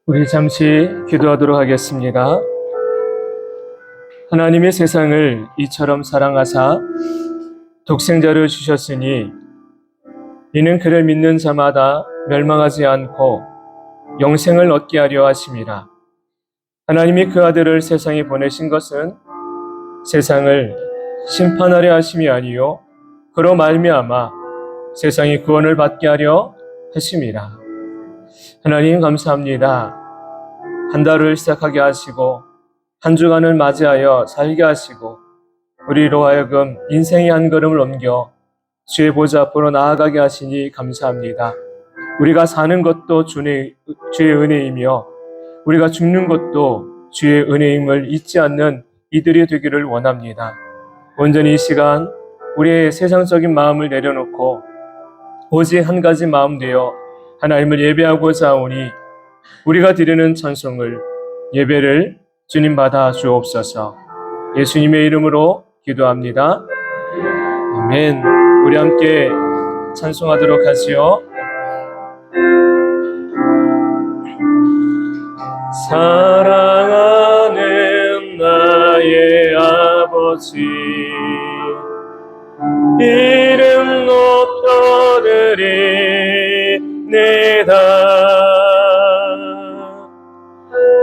우리 잠시 기도하도록 하겠습니다. 하나님의 세상을 이처럼 사랑하사 독생자를 주셨으니 이는 그를 믿는 자마다 멸망하지 않고 영생을 얻게 하려 하심이라. 하나님이 그 아들을 세상에 보내신 것은 세상을 심판하려 하심이 아니요 그로 말미암아 세상이 구원을 받게 하려 하심이라. 하나님 감사합니다. 한 달을 시작하게 하시고 한 주간을 맞이하여 살게 하시고 우리로 하여금 인생의 한 걸음을 옮겨 주의 보좌 앞으로 나아가게 하시니 감사합니다. 우리가 사는 것도 주의 은혜이며 우리가 죽는 것도 주의 은혜임을 잊지 않는 이들이 되기를 원합니다. 온전히 이 시간 우리의 세상적인 마음을 내려놓고 오직 한 가지 마음 되어 하나님을 예배하고자 하오니 우리가 드리는 찬송을 예배를 주님 받아 주옵소서. 예수님의 이름으로 기도합니다. 아멘. 우리 함께 찬송하도록 하지요. 사랑하는 나의 아버지, 이름 높여드리내다.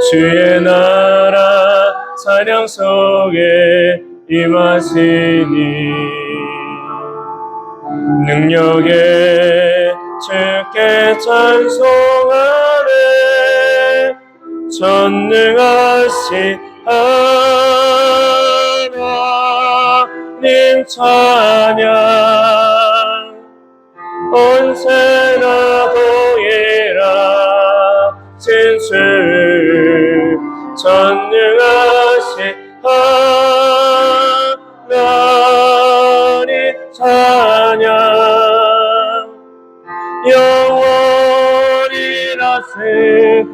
주의 나라 찬양 속에 임하시니 능력에 주께 찬송하네. 전능하신 하나님 찬양 언제나 보이라 진주 전능하신 하나님 찬양 영원히 다스리네.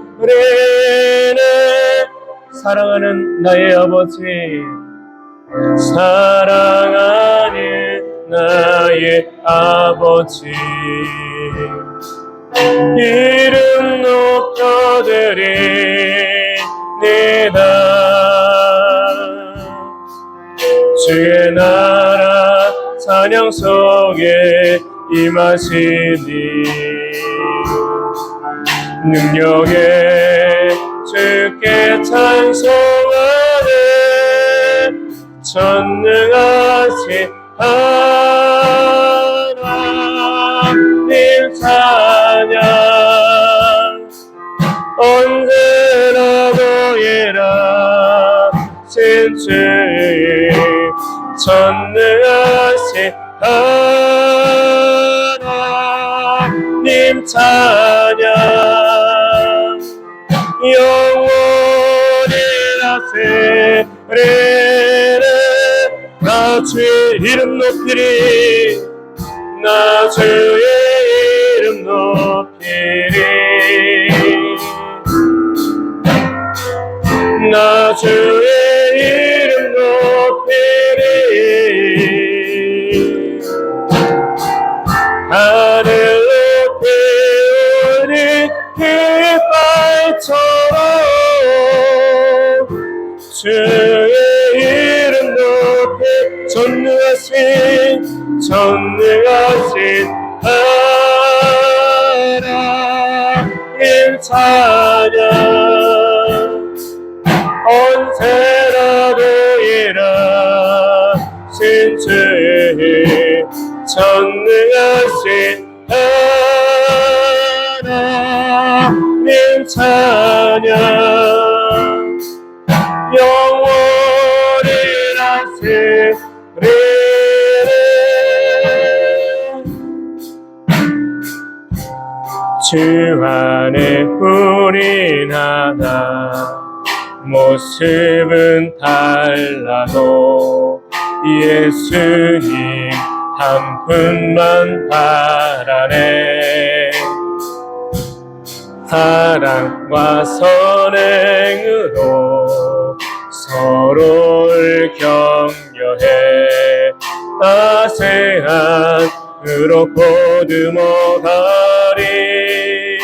사랑하는 나의 아버지, 사랑하는 나의 아버지, 이름 높여드리내다. 주의 나라 찬양 속에 임하시니 능력에 주께 찬송하네. 전능하신 하나님 찬양 언제나 보이라 진주의 전능하신 하나님 찬양 영원히 다스리네. 나 주의 이름 높이리, 나 주의 이름 높이리, 나 주의 이름 높이리. 하늘 높이 우리 깃발처럼 주의 이름 높이 전능하신 하나님 찬양 언제나 보이라 진주의 전능하신 하나님 찬양 영원히 다스리네. 주 안에 우린 하나 모습은 달라도 예수님 한 분만 바라네. 사랑과 선행으로 서로를 격려해 따스한 으로 보듬어 가리.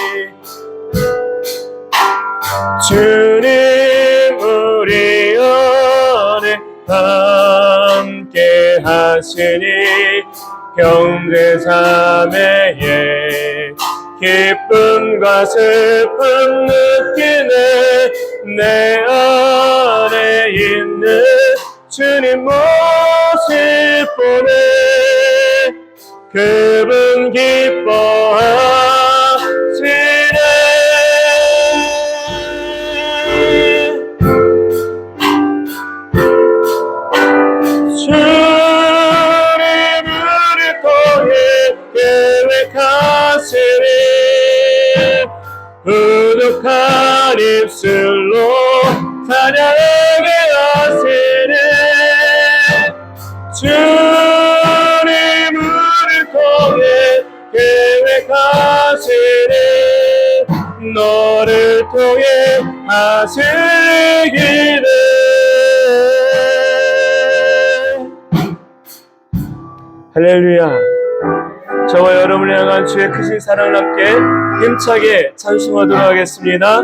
주님 우리 안에 함께 하시니 형제 자매의 기쁨과 슬픔 느끼네. 내 안에 있는 주님 모습 보네. 그분 기뻐하시네. 주님을 통해 계획하시니 부족한 입술로 찬양하게 하시네. 주님을 통해 계획하시니 너를 통해 하시기를. 할렐루야. 저와 여러분을 향한 주의 크신 사랑을 함께 힘차게 찬송하도록 하겠습니다.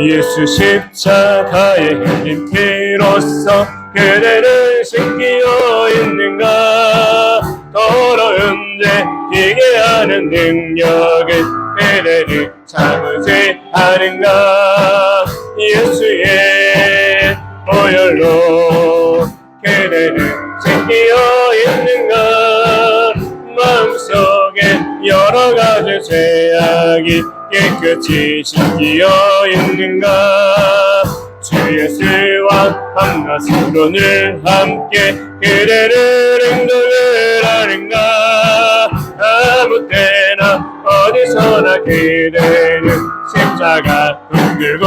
예수 십자가의 흘린 피로써 그대를 씻기어 있는가. 더러운 죄 이게 하는 능력을 그대를 참으지 않은가. 예수의 보혈로 그대를 씻기어 있는가. 마음속에 여러 가지 죄악이 깨끗이 씻기어 있는가. 주 예수와 밤낮으로 늘 함께 그대를 행동을 하는가. 아무 때나 어디서나 그대는 십자가 흔들고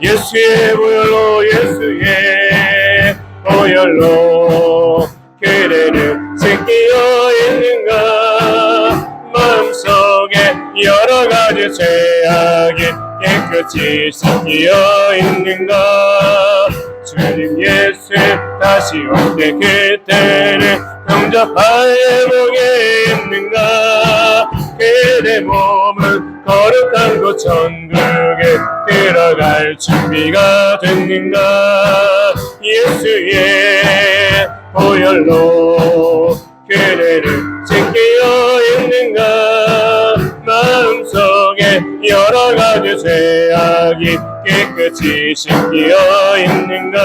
예수의 보혈로 예수의 보혈로 그대를 씻기어 있는가. 마음속에 여러 가지 죄악이 깨끗이 씻기어 있는가. 주님 예수 다시 올 때 그때를 영접하여 보게 있는가. 그대 몸은 거룩한 곳 천국에 들어갈 준비가 됐는가. 예수의 보혈로 그대를 씻기어 있는가. 마음속에 여러 가지 죄악이 깨끗이 씻기어 있는가.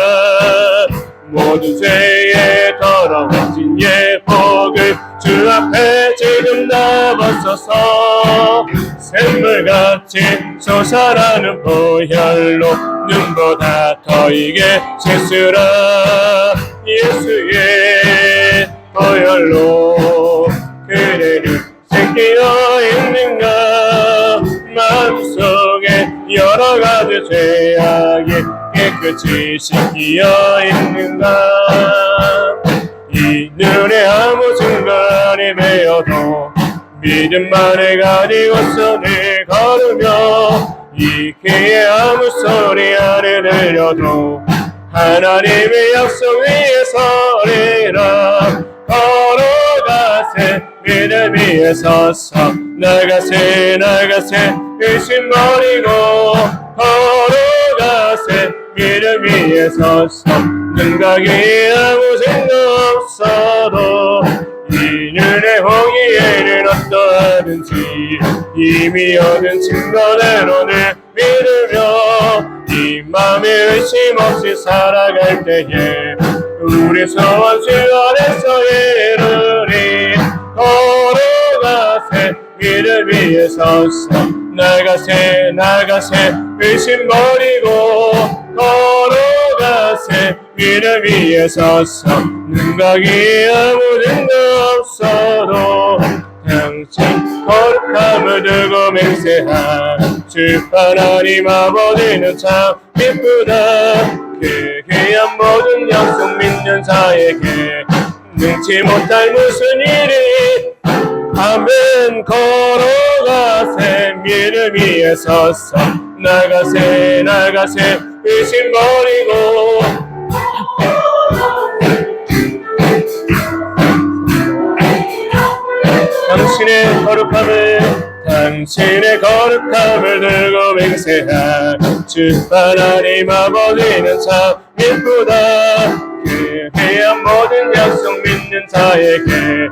모든 죄의 더러워진 예복을 주 앞에 지금 다 벗어서 샘물같이 솟아나는 보혈로 눈보다 더 이게 씻으라. 예수의 보혈로 그대를 씻기어 있는가. 마음속에 여러 가지 죄악이 깨끗이 씻기어 있는가. 이 눈에 아무 증거이 매여도 믿음만을 가지고서 늘 걸으며 이 귀에 아무 소리 안 들려도 하나님의 약속 위에 서리라. 걸어가세 믿음 위에 서서 나가세 나가세 의심 버리고 걸어가세 믿음 위에 서서 눈가기 아무 생각 없어도 이 눈에 보기에는 어떠하든지 이미 얻은 증거대로는 믿으며 이 맘에 의심 없이 살아갈 때에 우리 소원 주 안에서 이루리. 걸어가세 믿음 위에 서서 나가세 나가세 의심 버리고 걸어가세 믿음 위에 서서 눈가기 아무 증거 없어도 당신 거룩함을 두고 맹세한 주 하나님 아버지는 참 기쁘다. 그 귀한 모든 약속 믿는 자에게 능치 못할 무슨 일이. 아멘. 걸어가세 믿음 위에 서서 나가세 나가세 의심 버리고 당신의 거룩함을 당신의 거룩함을 들고 맹세한 주 하나님 아버지는 참 예쁘다. 그 귀한 모든 약속 믿는 자에게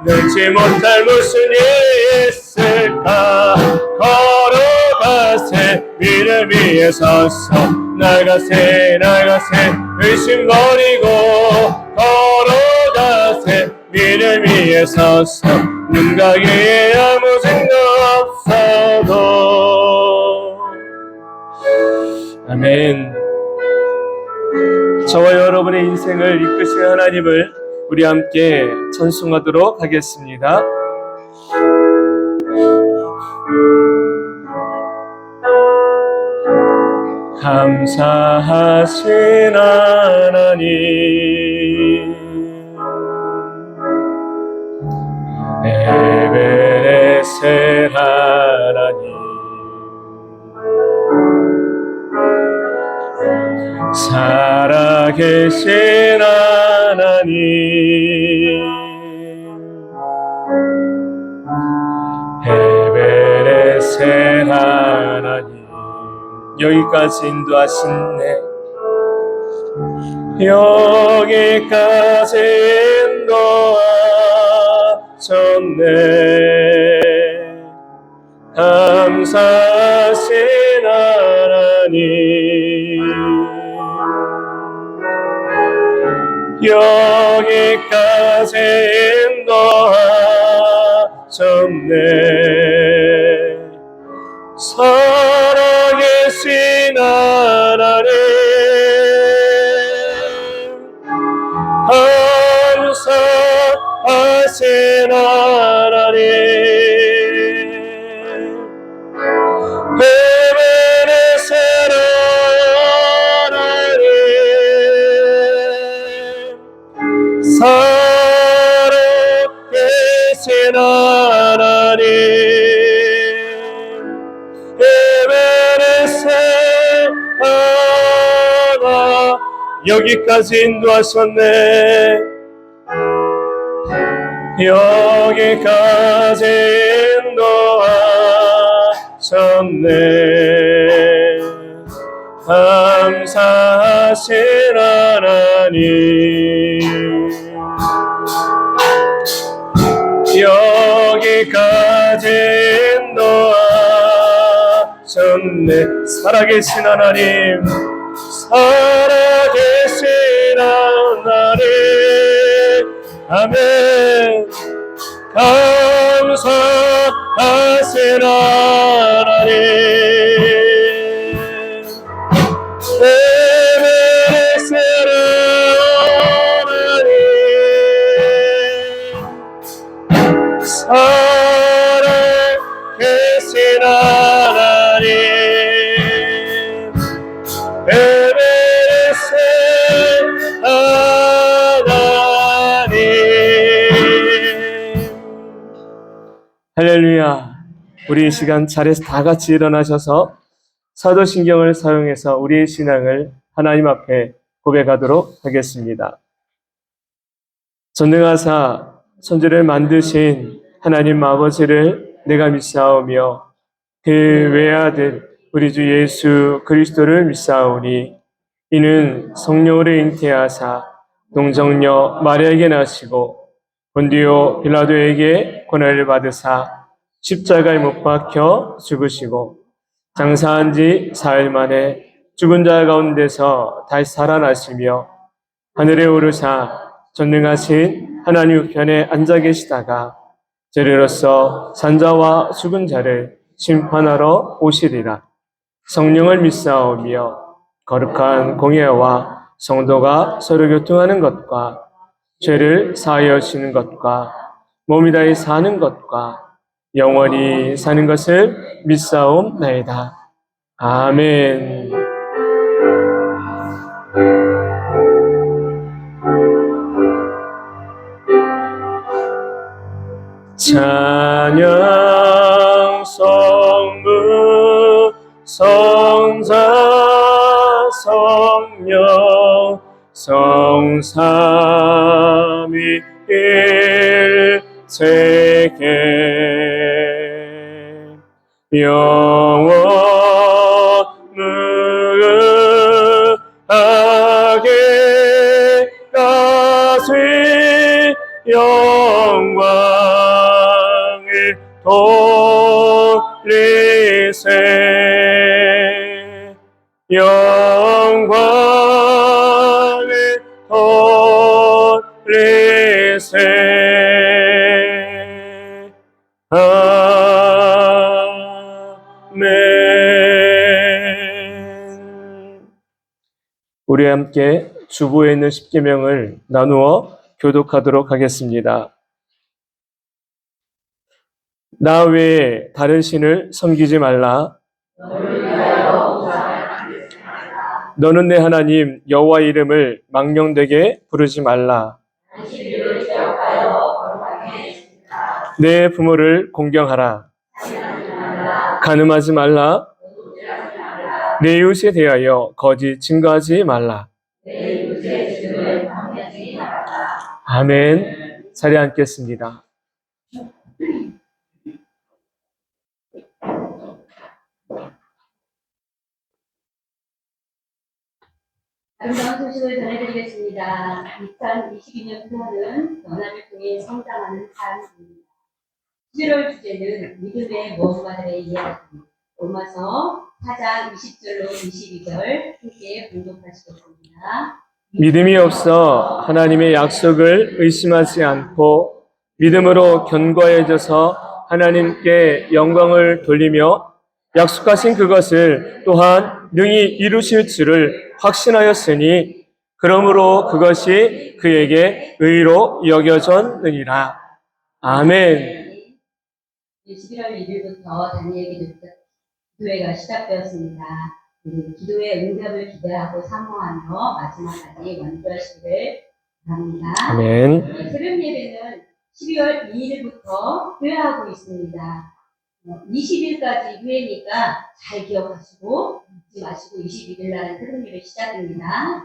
능치 못할 무슨 일이 있을까. 걸어가세 미를 위해 서서 나가세 의심 버리고 걸어가세 미를 위해 서서 눈 가기에 아무 생각 없어도. 아멘. 저와 여러분의 인생을 이끄신 하나님을 우리 함께 찬송하도록 하겠습니다. 감사하신 하나님, 에베레셀 하나님, 살아계신 하나님, 에베레셀 하나님, 여기까지 인도하시네. 여기까지 인도하셨네. 감사하신 하나님, 여기까지 인도하셨네. 살아계신 하나님, 감사하신 하나님, 에베레셀 하나님, 살아계신 하나님, 여기까지 인도하셨네. 여기까지 인도하셨네. 감사하신 하나님, 여기까지 인도하셨네. 살아계신 하나님, 살아계신 하나님, 아멘. 감사하신 하나님, 에베레셀 하나님, 살아계신 하나님, 에베레셀 하나님. 할렐루야. 우리 이 시간 자리에서 다 같이 일어나셔서 사도신경을 사용해서 우리의 신앙을 하나님 앞에 고백하도록 하겠습니다. 전능하사 천지를 만드신 하나님 아버지를 내가 믿사오며 그 외아들 우리 주 예수 그리스도를 믿사오니 이는 성령으로 잉태하사 동정녀 마리아에게 나시고 본디오 빌라도에게 고난을 받으사 십자가에 못 박혀 죽으시고 장사한 지 사흘 만에 죽은 자 가운데서 다시 살아나시며 하늘에 오르사 전능하신 하나님 우편에 앉아 계시다가 저리로서 산자와 죽은 자를 심판하러 오시리라. 성령을 믿사오며 거룩한 공예와 성도가 서로 교통하는 것과 죄를 사하여 주시는 것과 몸이 다해 사는 것과 영원히 사는 것을 믿사옵나이다. 아멘. 찬양 성부 성자 성령 성삼위 일체계 영원무하게 가시 영광을 돌리세 영광을 돌리세 아멘. 우리 함께 주보에 있는 십계명을 나누어 교독하도록 하겠습니다. 나 외에 다른 신을 섬기지 말라. 너는 내 하나님 여호와의 이름을 망령되게 부르지 말라. 내 부모를 공경하라. 간음하지 말라. 내 이웃에 대하여 거짓 증거하지 말라. 아멘. 자리에 앉겠습니다. 아름다운 소식을 전해드리겠습니다. 2022년 수호는 변화를 통해 성장하는 삶입니다. 11월 주제는 믿음의 모험가들의 이야기. 로마서 4장 20절로 22절 함께 봉독하시겠습니다. 믿음이 없어 하나님의 약속을 의심하지 않고 믿음으로 견고해져서 하나님께 영광을 돌리며 약속하신 그것을 또한 능히 이루실 줄을 확신하였으니 그러므로 그것이 그에게 의로 여겨졌느니라. 아멘. 11월 1일부터 다니엘 기도회가 시작되었습니다. 기도의 응답을 기대하고 사모하며 마지막까지 완주하시기를 바랍니다. 아멘. 새벽 예배는 12월 2일부터 교회하고 있습니다. 20일까지 교회니까 잘 기억하시고 잊지 마시고 21일 날 새벽 예배 시작됩니다.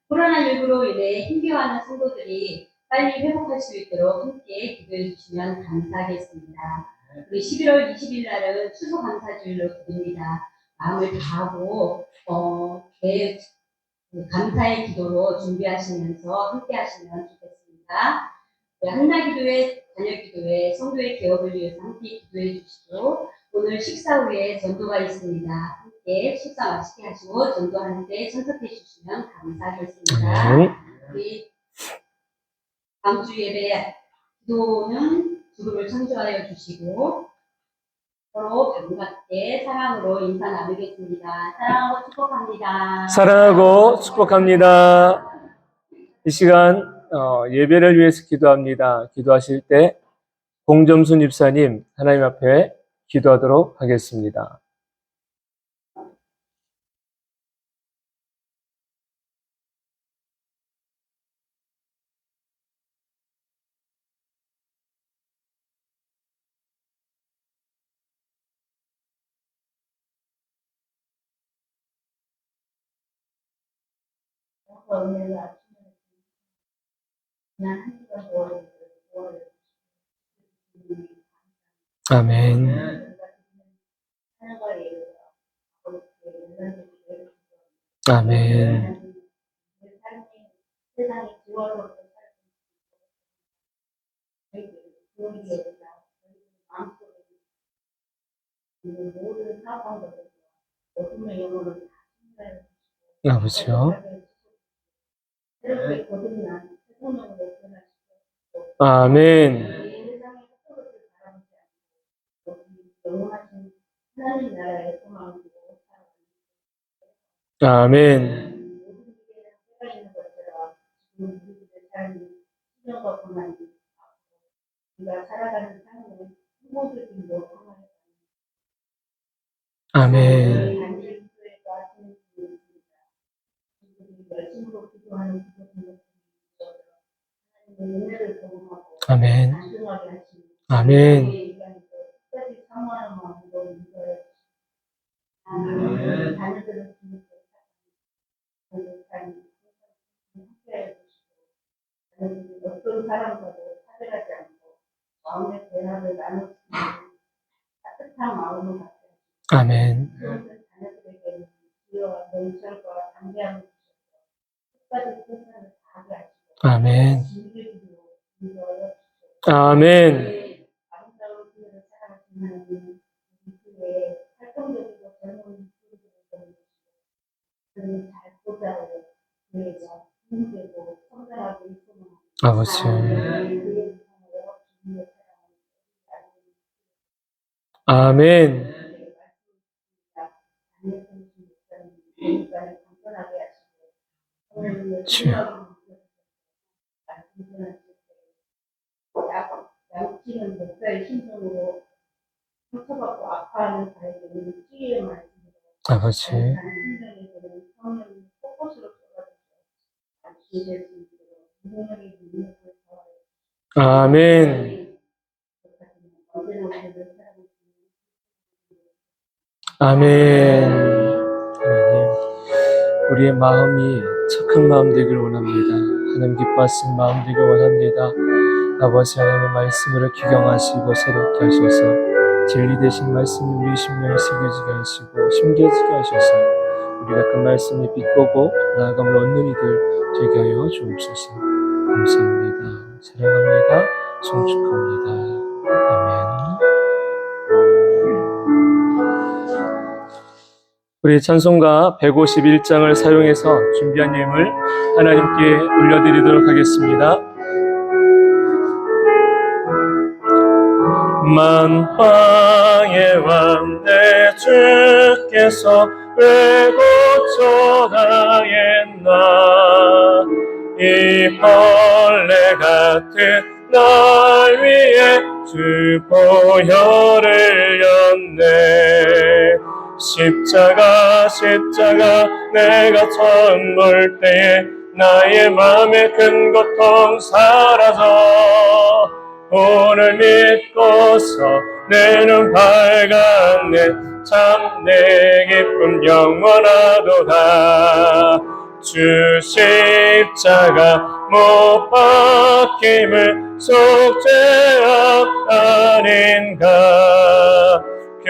코로나19로 인해 힘겨워하는 성도들이 빨리 회복할 수 있도록 함께 기도해 주시면 감사하겠습니다. 우리 11월 20일 날은 추수감사주일로 드립니다. 마음을 다하고 내 감사의 기도로 준비하시면서 함께 하시면 좋겠습니다. 한나기도회, 자녀기도회, 성도의 개업을 위해서 함께 기도해 주시고 오늘 식사 후에 전도가 있습니다. 함께 식사 맛있게 하시고 전도하는데 참석해 주시면 감사하겠습니다. 우리 다음 주 예배 기도는 주름을 창조하여 주시고 서로 반갑게 사랑으로 인사 나누겠습니다. 사랑하고 축복합니다. 사랑하고 축복합니다. 이 시간 예배를 위해서 기도합니다. 기도하실 때 공점순 입사님 하나님 앞에 기도하도록 하겠습니다. 아멘. 아멘. 아버지요. 아멘. 아멘. 아멘. 아멘. 아멘. 어떤 사람과도 차별하지 않고 마음의 대화를 나눌 수 있는 따뜻한 마음을 갖게 아멘. 모든 자녀들에게 지혜와 명철과 담대함을 주셔서 끝까지 세상을 다하게 하시고 아멘. 진리를 인도하여 아멘. 아름다운 그녀를 사랑하시는 하나님, 우리 교회에 활동적이고 젊은 교회들을 보내주시고 그들은 잘 보좌하여 교회가 힘되고 성장하게 있구나. 아버지. 교회를 통하여 주님의 사랑을 아멘. 주여. 양치는 목사의 심정으로 상처받고 아파하는 자에게는 치유의 말씀으로 아버지. 심정에게는 성령이 꽃꽃으로 쏟아져서 진리될 수 있도록 무능력의 능력을 더하여 아멘. 언제나 우리를 사랑하시는 아멘. 하나님, 우리의 마음이 착한 마음 되길 원합니다. 하나님 기뻐하신 마음 되길 원합니다. 아버지 하나님의 말씀으로 기경하시고 새롭게 하셔서 진리 되신 말씀이 우리 심령에 새겨지게 하시고 심겨지게 하셔서 우리가 그 말씀에 빛보고 나아감을 얻는 이들 되게 하여 주옵소서. 감사합니다. 사랑합니다. 송축합니다. 아멘. 우리 찬송가 151장을 사용해서 준비한 예물 하나님께 올려드리도록 하겠습니다. 만왕의 왕 내 주께서 왜 고쳐다했나 이 벌레 같은 날 위해 주 보혈을 흘렸네. 십자가 내가 처음 볼 때에 나의 맘에 큰 고통 사라져 오늘 믿고서 내 눈 밝았네. 참 내 기쁨 영원하도다. 주 십자가 못 박힘을 속죄함 아닌가. 그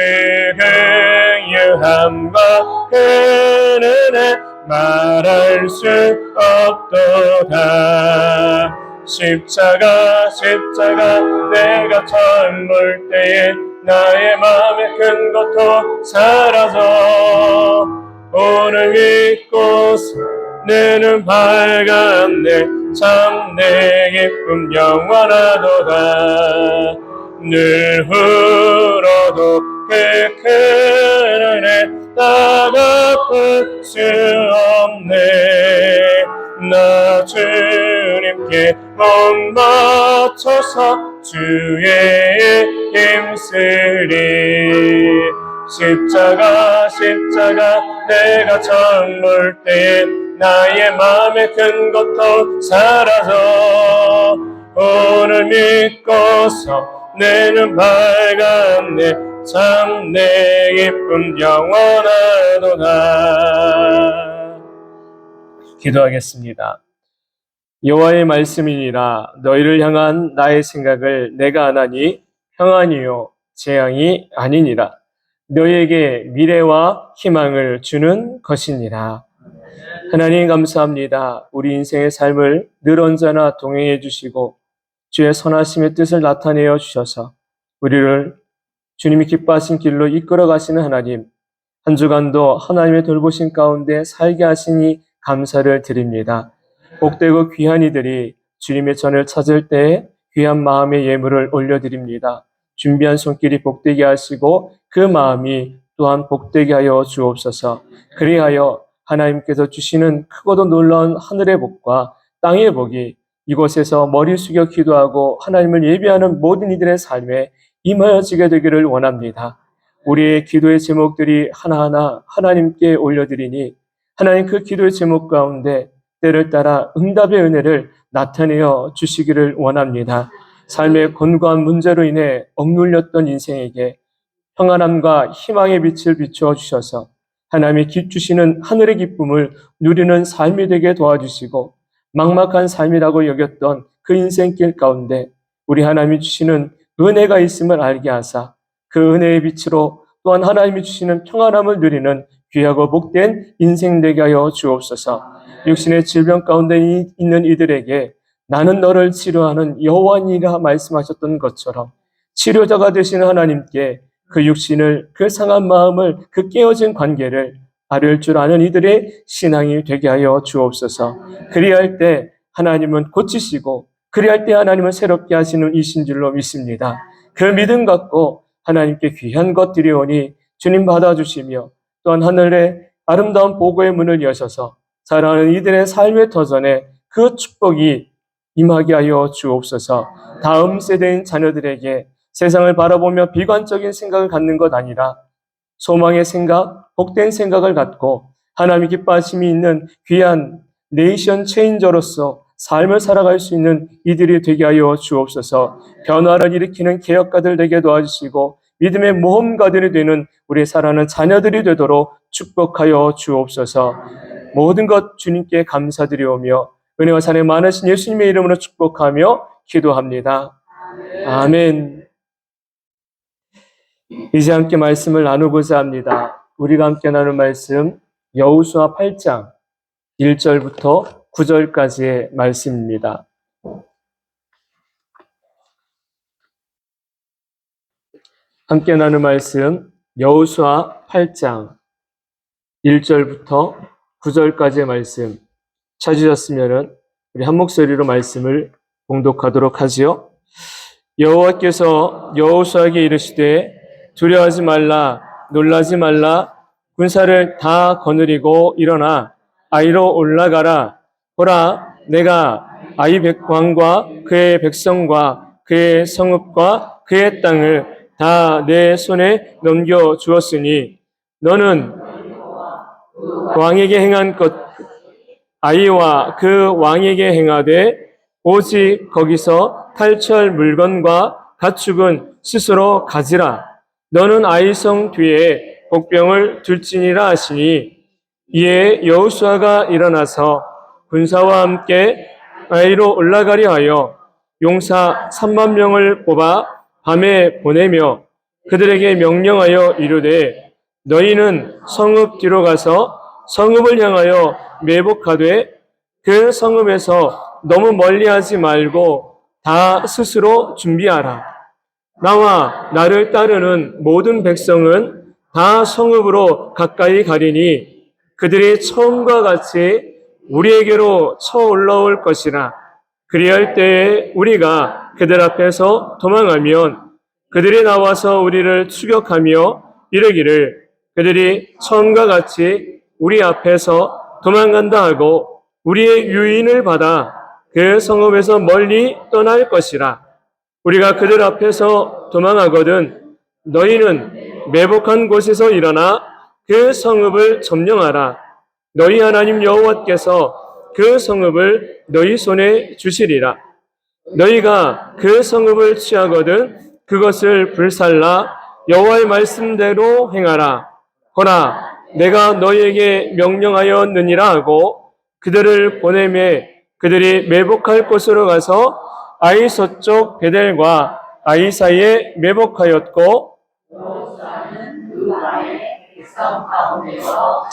긍휼함과 그 은혜 말할 수 없도다. 십자가 내가 처음 볼 때에 나의 마음에 큰 고통 사라져 오늘 믿고서 내 눈 밝았네. 참 내 기쁨 영원하도다. 늘 울어도 그 큰 은혜 다 갚을 수 없네. 나 주님께 몸 맞춰서 주의 힘쓰리. 십자가 내가 처음 볼 때에 나의 마음에 큰 고통 사라져 오늘 믿고서 내 눈 밝았네. 참 내 기쁨 영원하도다. 기도하겠습니다. 여호와의 말씀이니라. 너희를 향한 나의 생각을 내가 아나니 평안이요 재앙이 아니니라. 너희에게 미래와 희망을 주는 것이니라. 하나님 감사합니다. 우리 인생의 삶을 늘 언제나 동행해 주시고 주의 선하심의 뜻을 나타내어 주셔서 우리를 주님이 기뻐하신 길로 이끌어 가시는 하나님, 한 주간도 하나님의 돌보심 가운데 살게 하시니 감사를 드립니다. 복되고 귀한 이들이 주님의 전을 찾을 때 귀한 마음의 예물을 올려드립니다. 준비한 손길이 복되게 하시고 그 마음이 또한 복되게 하여 주옵소서. 그리하여 하나님께서 주시는 크고도 놀라운 하늘의 복과 땅의 복이 이곳에서 머리 숙여 기도하고 하나님을 예배하는 모든 이들의 삶에 임하여지게 되기를 원합니다. 우리의 기도의 제목들이 하나하나 하나님께 올려드리니 하나님 그 기도의 제목 가운데 때를 따라 응답의 은혜를 나타내어 주시기를 원합니다. 삶의 곤고한 문제로 인해 억눌렸던 인생에게 평안함과 희망의 빛을 비추어 주셔서 하나님이 주시는 하늘의 기쁨을 누리는 삶이 되게 도와주시고 막막한 삶이라고 여겼던 그 인생길 가운데 우리 하나님이 주시는 은혜가 있음을 알게 하사 그 은혜의 빛으로 또한 하나님이 주시는 평안함을 누리는 귀하고 복된 인생 되게 하여 주옵소서. 육신의 질병 가운데 있는 이들에게 나는 너를 치료하는 여호와니라 말씀하셨던 것처럼 치료자가 되시는 하나님께 그 육신을, 그 상한 마음을, 그 깨어진 관계를 아뢰을 줄 아는 이들의 신앙이 되게 하여 주옵소서. 그리할 때 하나님은 고치시고 그리할 때 하나님은 새롭게 하시는 이신 줄로 믿습니다. 그 믿음 갖고 하나님께 귀한 것 드리오니 주님 받아주시며 또한 하늘의 아름다운 보고의 문을 여셔서 사랑하는 이들의 삶의 터전에 그 축복이 임하게 하여 주옵소서. 다음 세대인 자녀들에게 세상을 바라보며 비관적인 생각을 갖는 것 아니라 소망의 생각, 복된 생각을 갖고 하나님의 기뻐하심이 있는 귀한 네이션 체인저로서 삶을 살아갈 수 있는 이들이 되게 하여 주옵소서. 변화를 일으키는 개혁가들 되게 도와주시고 믿음의 모험가들이 되는 우리 사랑하는 자녀들이 되도록 축복하여 주옵소서. 모든 것 주님께 감사드리오며 은혜와 사랑이 많으신 예수님의 이름으로 축복하며 기도합니다. 아멘. 이제 함께 말씀을 나누고자 합니다. 우리가 함께 나눌 말씀 여호수아 8장 1절부터 9절까지의 말씀입니다. 함께 나눌 말씀 여호수아 8장 1절부터 9절까지의 말씀 찾으셨으면 우리 한 목소리로 말씀을 봉독하도록 하지요. 여호와께서 여호수아에게 이르시되 두려워하지 말라, 놀라지 말라. 군사를 다 거느리고 일어나 아이로 올라가라. 보라, 내가 아이 왕과 그의 백성과 그의 성읍과 그의 땅을 다 내 손에 넘겨 주었으니 너는 왕에게 행한 것 아이와 그 왕에게 행하되 오직 거기서 탈취할 물건과 가축은 스스로 가지라. 너는 아이성 뒤에 복병을 둘지니라 하시니 이에 여호수아가 일어나서 군사와 함께 아이로 올라가려 하여 용사 3만 명을 뽑아 밤에 보내며 그들에게 명령하여 이르되 너희는 성읍 뒤로 가서 성읍을 향하여 매복하되 그 성읍에서 너무 멀리하지 말고 다 스스로 준비하라. 나와 나를 따르는 모든 백성은 다 성읍으로 가까이 가리니 그들이 처음과 같이 우리에게로 쳐 올라올 것이라. 그리할 때에 우리가 그들 앞에서 도망하면 그들이 나와서 우리를 추격하며 이르기를 그들이 처음과 같이 우리 앞에서 도망간다 하고 우리의 유인을 받아 그 성읍에서 멀리 떠날 것이라. 우리가 그들 앞에서 도망하거든 너희는 매복한 곳에서 일어나 그 성읍을 점령하라. 너희 하나님 여호와께서 그 성읍을 너희 손에 주시리라. 너희가 그 성읍을 취하거든 그것을 불살라 여호와의 말씀대로 행하라. 보라, 내가 너희에게 명령하였느니라 하고 그들을 보내매 그들이 매복할 곳으로 가서 아이 서쪽 베델과 아이 사이에 매복하였고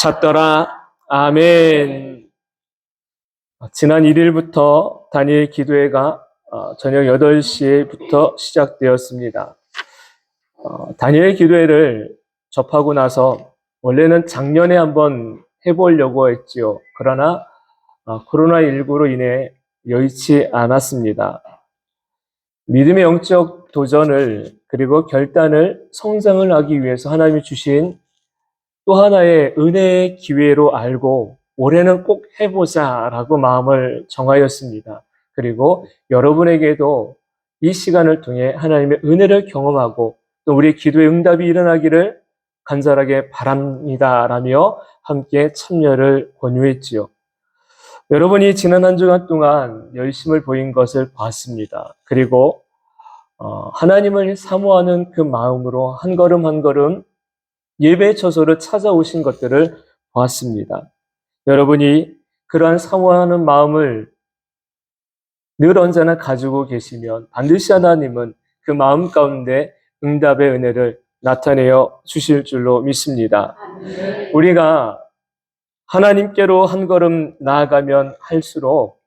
찾더라. 아멘. 지난 1일부터 다니엘 기도회가 저녁 8시부터 시작되었습니다. 다니엘 기도회를 접하고 나서 원래는 작년에 한번 해보려고 했지요. 그러나 코로나19로 인해 여의치 않았습니다. 믿음의 영적 도전을 그리고 결단을 성장을 하기 위해서 하나님이 주신 또 하나의 은혜의 기회로 알고 올해는 꼭 해보자라고 마음을 정하였습니다. 그리고 여러분에게도 이 시간을 통해 하나님의 은혜를 경험하고 또 우리의 기도의 응답이 일어나기를 간절하게 바랍니다라며 함께 참여를 권유했지요. 여러분이 지난 한 주간 동안 열심을 보인 것을 봤습니다. 그리고 하나님을 사모하는 그 마음으로 한 걸음 한 걸음 예배 처소를 찾아오신 것들을 보았습니다. 여러분이 그러한 사모하는 마음을 늘 언제나 가지고 계시면 반드시 하나님은 그 마음 가운데 응답의 은혜를 나타내어 주실 줄로 믿습니다. 우리가 하나님께로 한 걸음 나아가면 할수록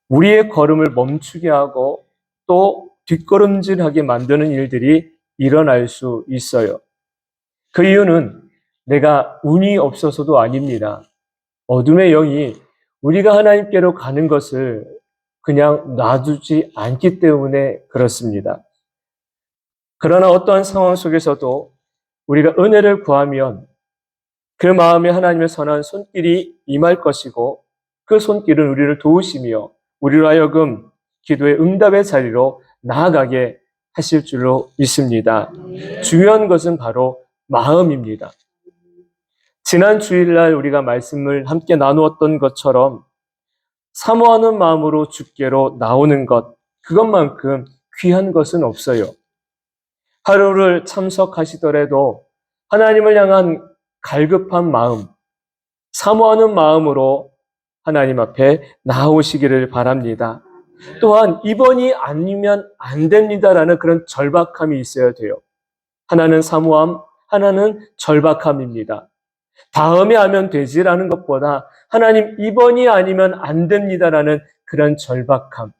우리의 걸음을 멈추게 하고 또 뒷걸음질하게 만드는 일들이 일어날 수 있어요. 그 이유는 내가 운이 없어서도 아닙니다. 어둠의 영이 우리가 하나님께로 가는 것을 그냥 놔두지 않기 때문에 그렇습니다. 그러나 어떠한 상황 속에서도 우리가 은혜를 구하면 그 마음에 하나님의 선한 손길이 임할 것이고 그 손길은 우리를 도우시며 우리로 하여금 기도의 응답의 자리로 나아가게 하실 줄로 믿습니다. 중요한 것은 바로 마음입니다. 지난 주일날 우리가 말씀을 함께 나누었던 것처럼 사모하는 마음으로 주께로 나오는 것, 그것만큼 귀한 것은 없어요. 하루를 참석하시더라도 하나님을 향한 갈급한 마음, 사모하는 마음으로 하나님 앞에 나오시기를 바랍니다. 또한 이번이 아니면 안 됩니다라는 그런 절박함이 있어야 돼요. 하나는 사모함, 하나는 절박함입니다. 다음에 하면 되지라는 것보다 하나님 이번이 아니면 안 됩니다라는 그런 절박함,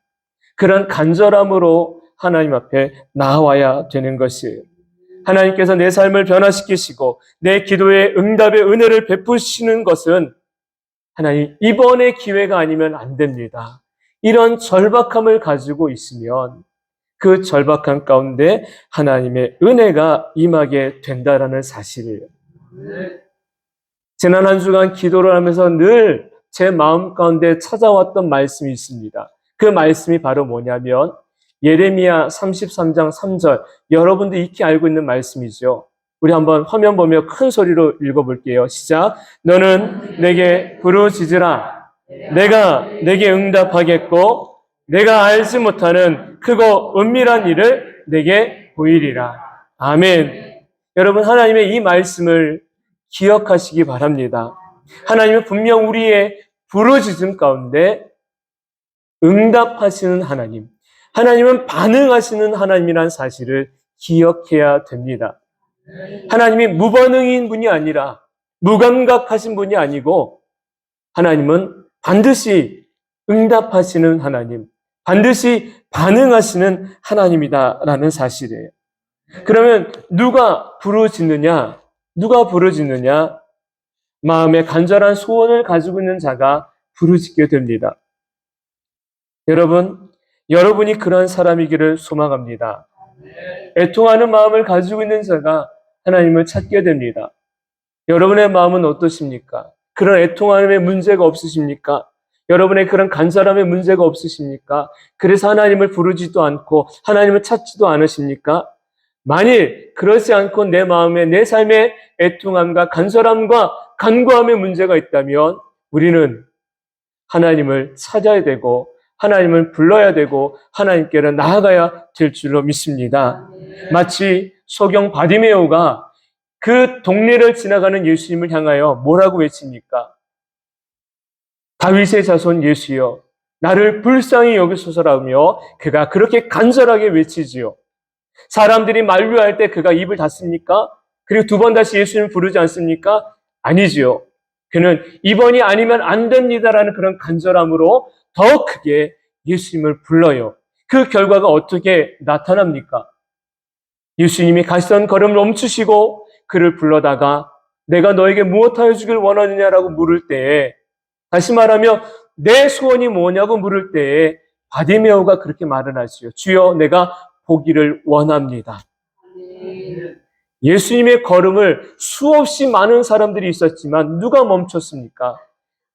그런 간절함으로 하나님 앞에 나와야 되는 것이에요. 하나님께서 내 삶을 변화시키시고 내 기도의 응답의 은혜를 베푸시는 것은 하나님 이번의 기회가 아니면 안 됩니다. 이런 절박함을 가지고 있으면 그 절박함 가운데 하나님의 은혜가 임하게 된다라는 사실이에요. 지난 한 주간 기도를 하면서 늘 제 마음 가운데 찾아왔던 말씀이 있습니다. 그 말씀이 바로 뭐냐면 예레미야 33장 3절, 여러분도 익히 알고 있는 말씀이죠. 우리 한번 화면 보며 큰 소리로 읽어볼게요. 시작. 너는 내게 부르짖으라. 내가 내게 응답하겠고 내가 알지 못하는 크고 은밀한 일을 내게 보이리라. 아멘. 여러분, 하나님의 이 말씀을 기억하시기 바랍니다. 하나님은 분명 우리의 부르짖음 가운데 응답하시는 하나님, 하나님은 반응하시는 하나님이라는 사실을 기억해야 됩니다. 하나님이 무반응인 분이 아니라 무감각하신 분이 아니고 하나님은 반드시 응답하시는 하나님, 반드시 반응하시는 하나님이다라는 사실이에요. 그러면 누가 부르짖느냐? 누가 부르짖느냐? 마음에 간절한 소원을 가지고 있는 자가 부르짖게 됩니다. 여러분, 여러분이 그런 사람이기를 소망합니다. 애통하는 마음을 가지고 있는 자가 하나님을 찾게 됩니다. 여러분의 마음은 어떠십니까? 그런 애통함의 문제가 없으십니까? 여러분의 그런 간절함의 문제가 없으십니까? 그래서 하나님을 부르지도 않고 하나님을 찾지도 않으십니까? 만일 그렇지 않고 내 마음에 내 삶의 애통함과 간절함과 간구함의 문제가 있다면 우리는 하나님을 찾아야 되고 하나님을 불러야 되고 하나님께로 나아가야 될 줄로 믿습니다. 마치 소경 바디메오가 그 동네를 지나가는 예수님을 향하여 뭐라고 외칩니까? 다윗의 자손 예수여, 나를 불쌍히 여기소서라며 그가 그렇게 간절하게 외치지요. 사람들이 만류할 때 그가 입을 닫습니까? 그리고 두 번 다시 예수님을 부르지 않습니까? 아니지요. 그는 이번이 아니면 안 됩니다라는 그런 간절함으로 더 크게 예수님을 불러요. 그 결과가 어떻게 나타납니까? 예수님이 가시던 걸음을 멈추시고 그를 불러다가 내가 너에게 무엇하여 주길 원하느냐라고 물을 때에, 다시 말하면 내 소원이 뭐냐고 물을 때에 바디메오가 그렇게 말을 하지요. 주여, 내가 보기를 원합니다. 예수님의 걸음을 수없이 많은 사람들이 있었지만 누가 멈췄습니까?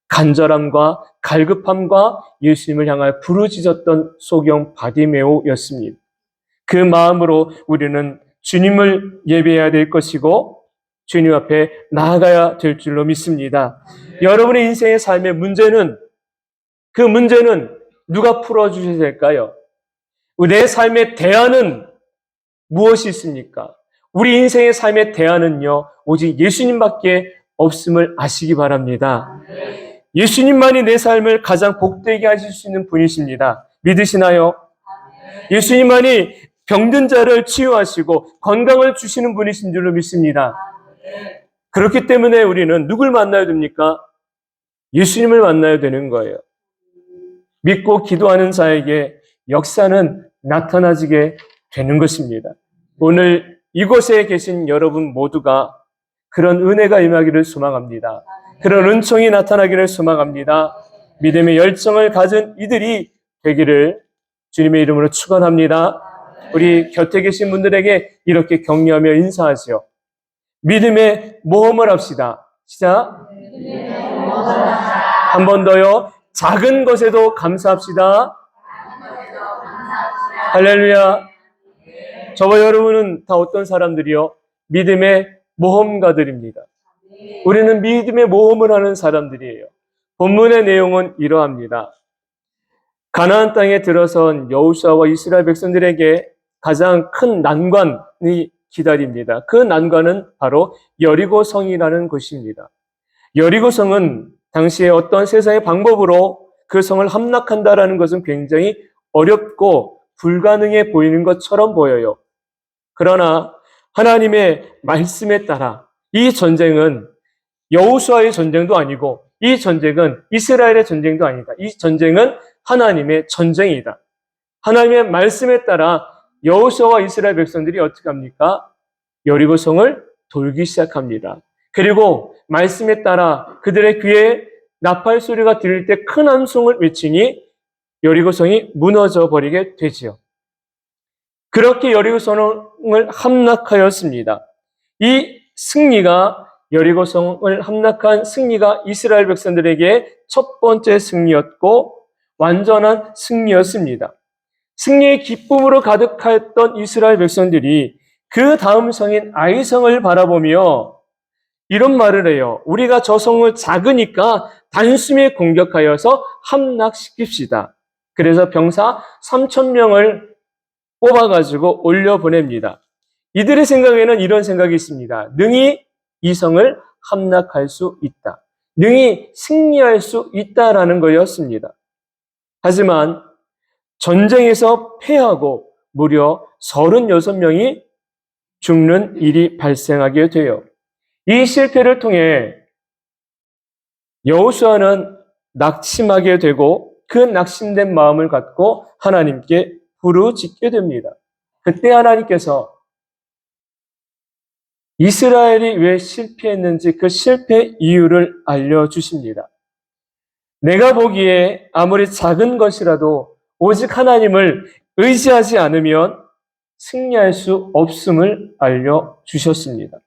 간절함과 갈급함과 예수님을 향하여 부르짖었던 소경 바디메오였습니다. 그 마음으로 우리는 주님을 예배해야 될 것이고 주님 앞에 나아가야 될 줄로 믿습니다. 여러분의 인생의 삶의 문제는, 그 문제는 누가 풀어주셔야 될까요? 내 삶의 대안은 무엇이 있습니까? 우리 인생의 삶의 대안은요, 오직 예수님밖에 없음을 아시기 바랍니다. 예수님만이 내 삶을 가장 복되게 하실 수 있는 분이십니다. 믿으시나요? 예수님만이 병든 자를 치유하시고 건강을 주시는 분이신 줄로 믿습니다. 그렇기 때문에 우리는 누굴 만나야 됩니까? 예수님을 만나야 되는 거예요. 믿고 기도하는 자에게 역사는 나타나지게 되는 것입니다. 오늘 이곳에 계신 여러분 모두가 그런 은혜가 임하기를 소망합니다. 그런 은총이 나타나기를 소망합니다. 믿음의 열정을 가진 이들이 되기를 주님의 이름으로 축원합니다. 우리 곁에 계신 분들에게 이렇게 격려하며 인사하시오. 믿음의 모험을 합시다. 시작. 한 번 더요. 작은 것에도 감사합시다. 할렐루야. 저와 여러분은 다 어떤 사람들이요? 믿음의 모험가들입니다. 우리는 믿음의 모험을 하는 사람들이에요. 본문의 내용은 이러합니다. 가나안 땅에 들어선 여호수아와 이스라엘 백성들에게 가장 큰 난관이 기다립니다. 그 난관은 바로 여리고성이라는 곳입니다. 여리고성은 당시에 어떤 세상의 방법으로 그 성을 함락한다라는 것은 굉장히 어렵고 불가능해 보이는 것처럼 보여요. 그러나 하나님의 말씀에 따라 이 전쟁은 여호수아의 전쟁도 아니고 이 전쟁은 이스라엘의 전쟁도 아니다. 이 전쟁은 하나님의 전쟁이다. 하나님의 말씀에 따라 여호수아와 이스라엘 백성들이 어떻게 합니까? 여리고성을 돌기 시작합니다. 그리고 말씀에 따라 그들의 귀에 나팔 소리가 들릴 때 큰 함성을 외치니 여리고성이 무너져 버리게 되지요. 그렇게 여리고성을 함락하였습니다. 이 승리가 여리고성을 함락한 승리가 이스라엘 백성들에게 첫 번째 승리였고 완전한 승리였습니다. 승리의 기쁨으로 가득하였던 이스라엘 백성들이 그 다음 성인 아이성을 바라보며 이런 말을 해요. 우리가 저 성을 작으니까 단숨에 공격하여서 함락시킵시다. 그래서 병사 3,000명을 뽑아가지고 올려보냅니다. 이들의 생각에는 이런 생각이 있습니다. 능히 이 성을 함락할 수 있다. 능히 승리할 수 있다라는 거였습니다. 하지만 전쟁에서 패하고 무려 36명이 죽는 일이 발생하게 돼요. 이 실패를 통해 여호수아는 낙심하게 되고 그 낙심된 마음을 갖고 하나님께 부르짖게 됩니다. 그때 하나님께서 이스라엘이 왜 실패했는지 그 실패 이유를 알려주십니다. 내가 보기에 아무리 작은 것이라도 오직 하나님을 의지하지 않으면 승리할 수 없음을 알려주셨습니다.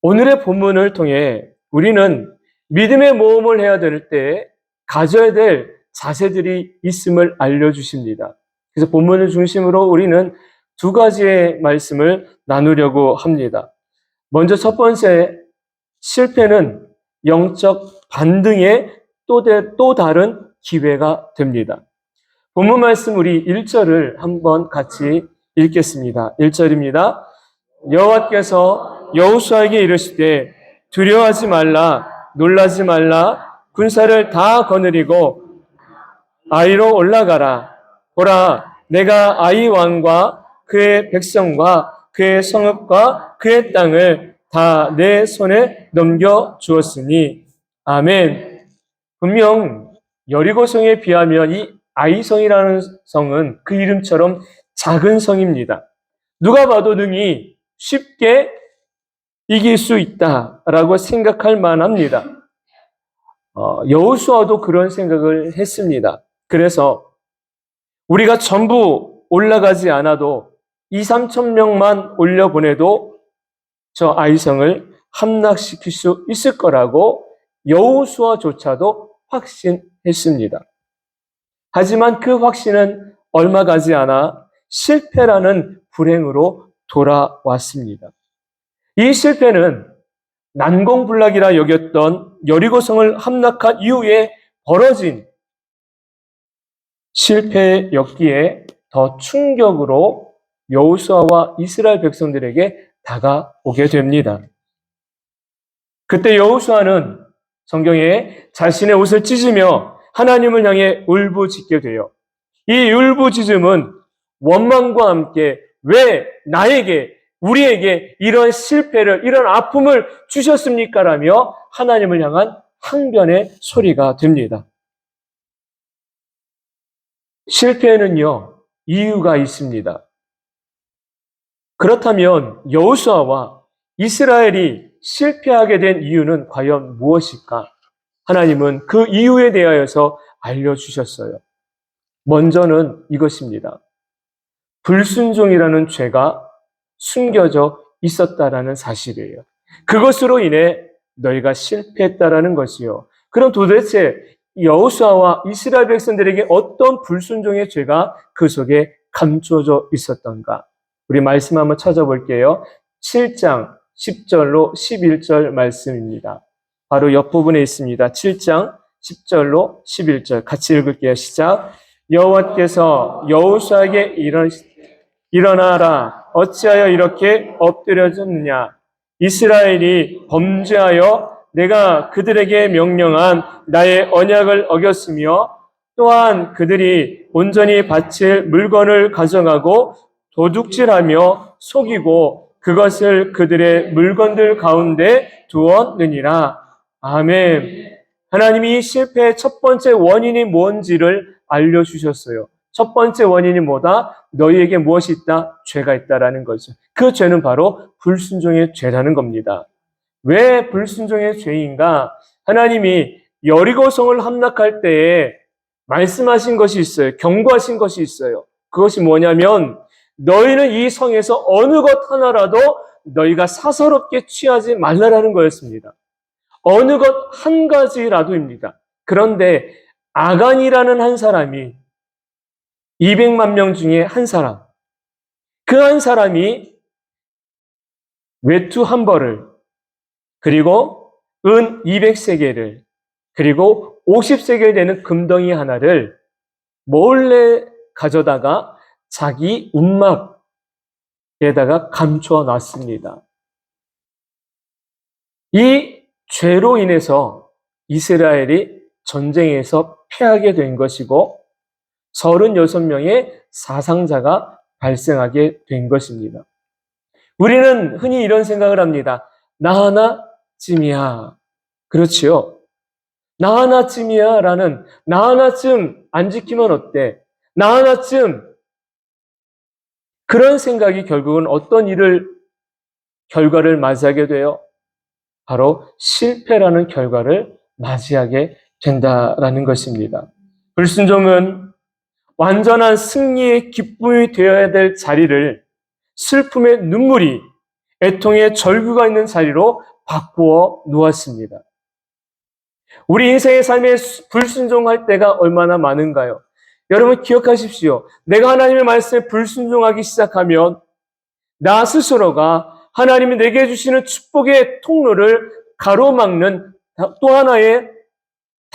오늘의 본문을 통해 우리는 믿음의 모험을 해야 될 때 가져야 될 자세들이 있음을 알려주십니다. 그래서 본문을 중심으로 우리는 두 가지의 말씀을 나누려고 합니다. 먼저 첫 번째, 실패는 영적 반등의 또 다른 기회가 됩니다. 본문 말씀 우리 1절을 한번 같이 읽겠습니다. 1절입니다. 여호와께서 여호수아에게 이르시되 두려워하지 말라, 놀라지 말라, 군사를 다 거느리고 아이로 올라가라. 보라, 내가 아이 왕과 그의 백성과 그의 성읍과 그의 땅을 다 내 손에 넘겨 주었으니. 아멘. 분명 여리고성에 비하면 이 아이성이라는 성은 그 이름처럼 작은 성입니다. 누가 봐도 능히 쉽게 이길 수 있다라고 생각할 만합니다. 여호수아도 그런 생각을 했습니다. 그래서 우리가 전부 올라가지 않아도 2,000~3,000 명만 올려보내도 저 아이성을 함락시킬 수 있을 거라고 여호수아조차도 확신했습니다. 하지만 그 확신은 얼마 가지 않아 실패라는 불행으로 돌아왔습니다. 이 실패는 난공불락이라 여겼던 여리고성을 함락한 이후에 벌어진 실패였기에 더 충격으로 여호수아와 이스라엘 백성들에게 다가오게 됩니다. 그때 여호수아는 성경에 자신의 옷을 찢으며 하나님을 향해 울부짖게 돼요. 이 울부짖음은 원망과 함께 왜 나에게, 우리에게 이런 실패를, 이런 아픔을 주셨습니까? 라며 하나님을 향한 항변의 소리가 됩니다. 실패에는요, 이유가 있습니다. 그렇다면 여호수아와 이스라엘이 실패하게 된 이유는 과연 무엇일까? 하나님은 그 이유에 대하여서 알려주셨어요. 먼저는 이것입니다. 불순종이라는 죄가 숨겨져 있었다라는 사실이에요. 그것으로 인해 너희가 실패했다라는 것이요. 그럼 도대체 여호수아와 이스라엘 백성들에게 어떤 불순종의 죄가 그 속에 감춰져 있었던가? 우리 말씀 한번 찾아볼게요. 7장 10절로 11절 말씀입니다. 바로 옆부분에 있습니다. 7장 10절로 11절 같이 읽을게요. 시작. 여호와께서 여호수아에게 일어나라. 어찌하여 이렇게 엎드려졌느냐? 이스라엘이 범죄하여 내가 그들에게 명령한 나의 언약을 어겼으며 또한 그들이 온전히 바칠 물건을 가져가고 도둑질하며 속이고 그것을 그들의 물건들 가운데 두었느니라. 아멘. 하나님이 실패의 첫 번째 원인이 뭔지를 알려주셨어요. 첫 번째 원인이 뭐다? 너희에게 무엇이 있다? 죄가 있다라는 거죠. 그 죄는 바로 불순종의 죄라는 겁니다. 왜 불순종의 죄인가? 하나님이 여리고성을 함락할 때에 말씀하신 것이 있어요. 경고하신 것이 있어요. 그것이 뭐냐면 너희는 이 성에서 어느 것 하나라도 너희가 사서롭게 취하지 말라라는 거였습니다. 어느 것 한 가지라도입니다. 그런데 아간이라는 한 사람이 200만 명 중에 한 사람, 그 한 사람이 외투 한 벌을, 그리고 은 200세겔을, 그리고 50세겔 되는 금덩이 하나를 몰래 가져다가 자기 움막에다가 감춰 놨습니다. 이 죄로 인해서 이스라엘이 전쟁에서 패하게 된 것이고 36명의 사상자가 발생하게 된 것입니다. 우리는 흔히 이런 생각을 합니다. 나 하나쯤이야. 그렇지요. 나 하나쯤이야 라는 나 하나쯤 안 지키면 어때? 나 하나쯤 그런 생각이 결국은 어떤 결과를 맞이하게 돼요? 바로 실패라는 결과를 맞이하게 된다라는 것입니다. 불순종은 완전한 승리의 기쁨이 되어야 될 자리를 슬픔의 눈물이, 애통의 절규가 있는 자리로 바꾸어 놓았습니다. 우리 인생의 삶에 불순종할 때가 얼마나 많은가요? 여러분 기억하십시오. 내가 하나님의 말씀에 불순종하기 시작하면 나 스스로가 하나님이 내게 주시는 축복의 통로를 가로막는 또 하나의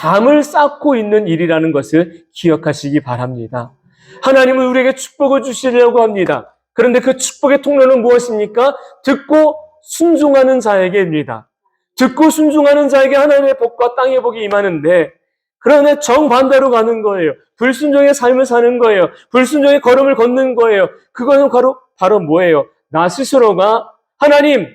담을 쌓고 있는 일이라는 것을 기억하시기 바랍니다. 하나님은 우리에게 축복을 주시려고 합니다. 그런데 그 축복의 통로는 무엇입니까? 듣고 순종하는 자에게입니다. 듣고 순종하는 자에게 하나님의 복과 땅의 복이 임하는데 그러나 정반대로 가는 거예요. 불순종의 삶을 사는 거예요. 불순종의 걸음을 걷는 거예요. 그거는 바로 뭐예요? 나 스스로가 하나님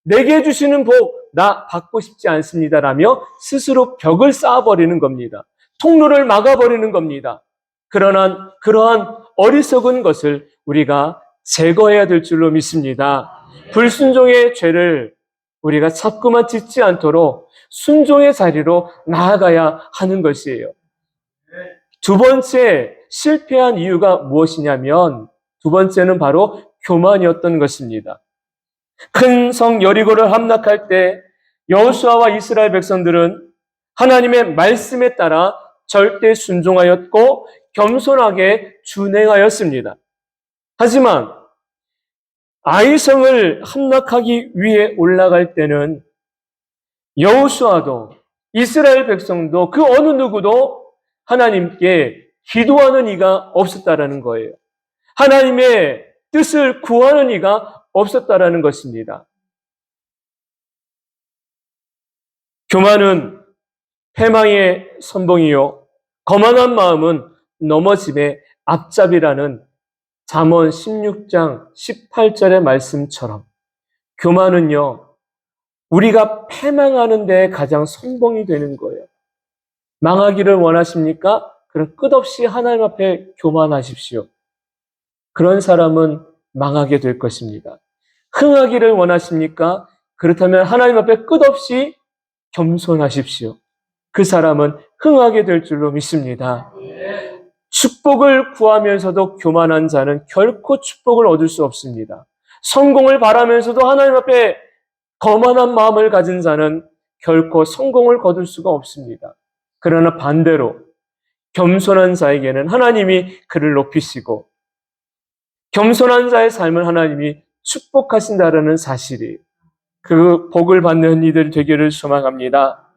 내게 주시는 복 나 받고 싶지 않습니다라며 스스로 벽을 쌓아버리는 겁니다. 통로를 막아버리는 겁니다. 그러한 어리석은 것을 우리가 제거해야 될 줄로 믿습니다. 불순종의 죄를 우리가 자꾸만 짓지 않도록 순종의 자리로 나아가야 하는 것이에요. 두 번째 실패한 이유가 무엇이냐면 두 번째는 바로 교만이었던 것입니다. 큰 성 여리고를 함락할 때 여호수아와 이스라엘 백성들은 하나님의 말씀에 따라 절대 순종하였고 겸손하게 준행하였습니다. 하지만 아이성을 함락하기 위해 올라갈 때는 여호수아도 이스라엘 백성도 그 어느 누구도 하나님께 기도하는 이가 없었다라는 거예요. 하나님의 뜻을 구하는 이가 없었다라는 것입니다. 교만은 패망의 선봉이요 거만한 마음은 넘어짐의 앞잡이라는 잠언 16장 18절의 말씀처럼 교만은요, 우리가 패망하는 데 가장 선봉이 되는 거예요. 망하기를 원하십니까? 그럼 끝없이 하나님 앞에 교만하십시오. 그런 사람은 망하게 될 것입니다. 흥하기를 원하십니까? 그렇다면 하나님 앞에 끝없이 겸손하십시오. 그 사람은 흥하게 될 줄로 믿습니다. 축복을 구하면서도 교만한 자는 결코 축복을 얻을 수 없습니다. 성공을 바라면서도 하나님 앞에 거만한 마음을 가진 자는 결코 성공을 거둘 수가 없습니다. 그러나 반대로 겸손한 자에게는 하나님이 그를 높이시고 겸손한 자의 삶을 하나님이 축복하신다라는 사실이, 그 복을 받는 이들 되기를 소망합니다.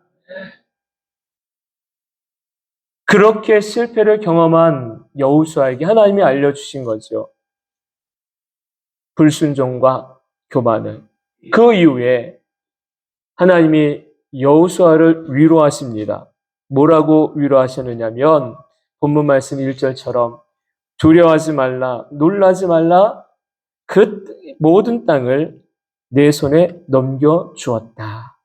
그렇게 실패를 경험한 여호수아에게 하나님이 알려주신 거죠. 불순종과 교만을. 그 이후에 하나님이 여호수아를 위로하십니다. 뭐라고 위로하셨느냐면 본문 말씀 1절처럼 두려워하지 말라, 놀라지 말라, 그 모든 땅을 내 손에 넘겨주었다.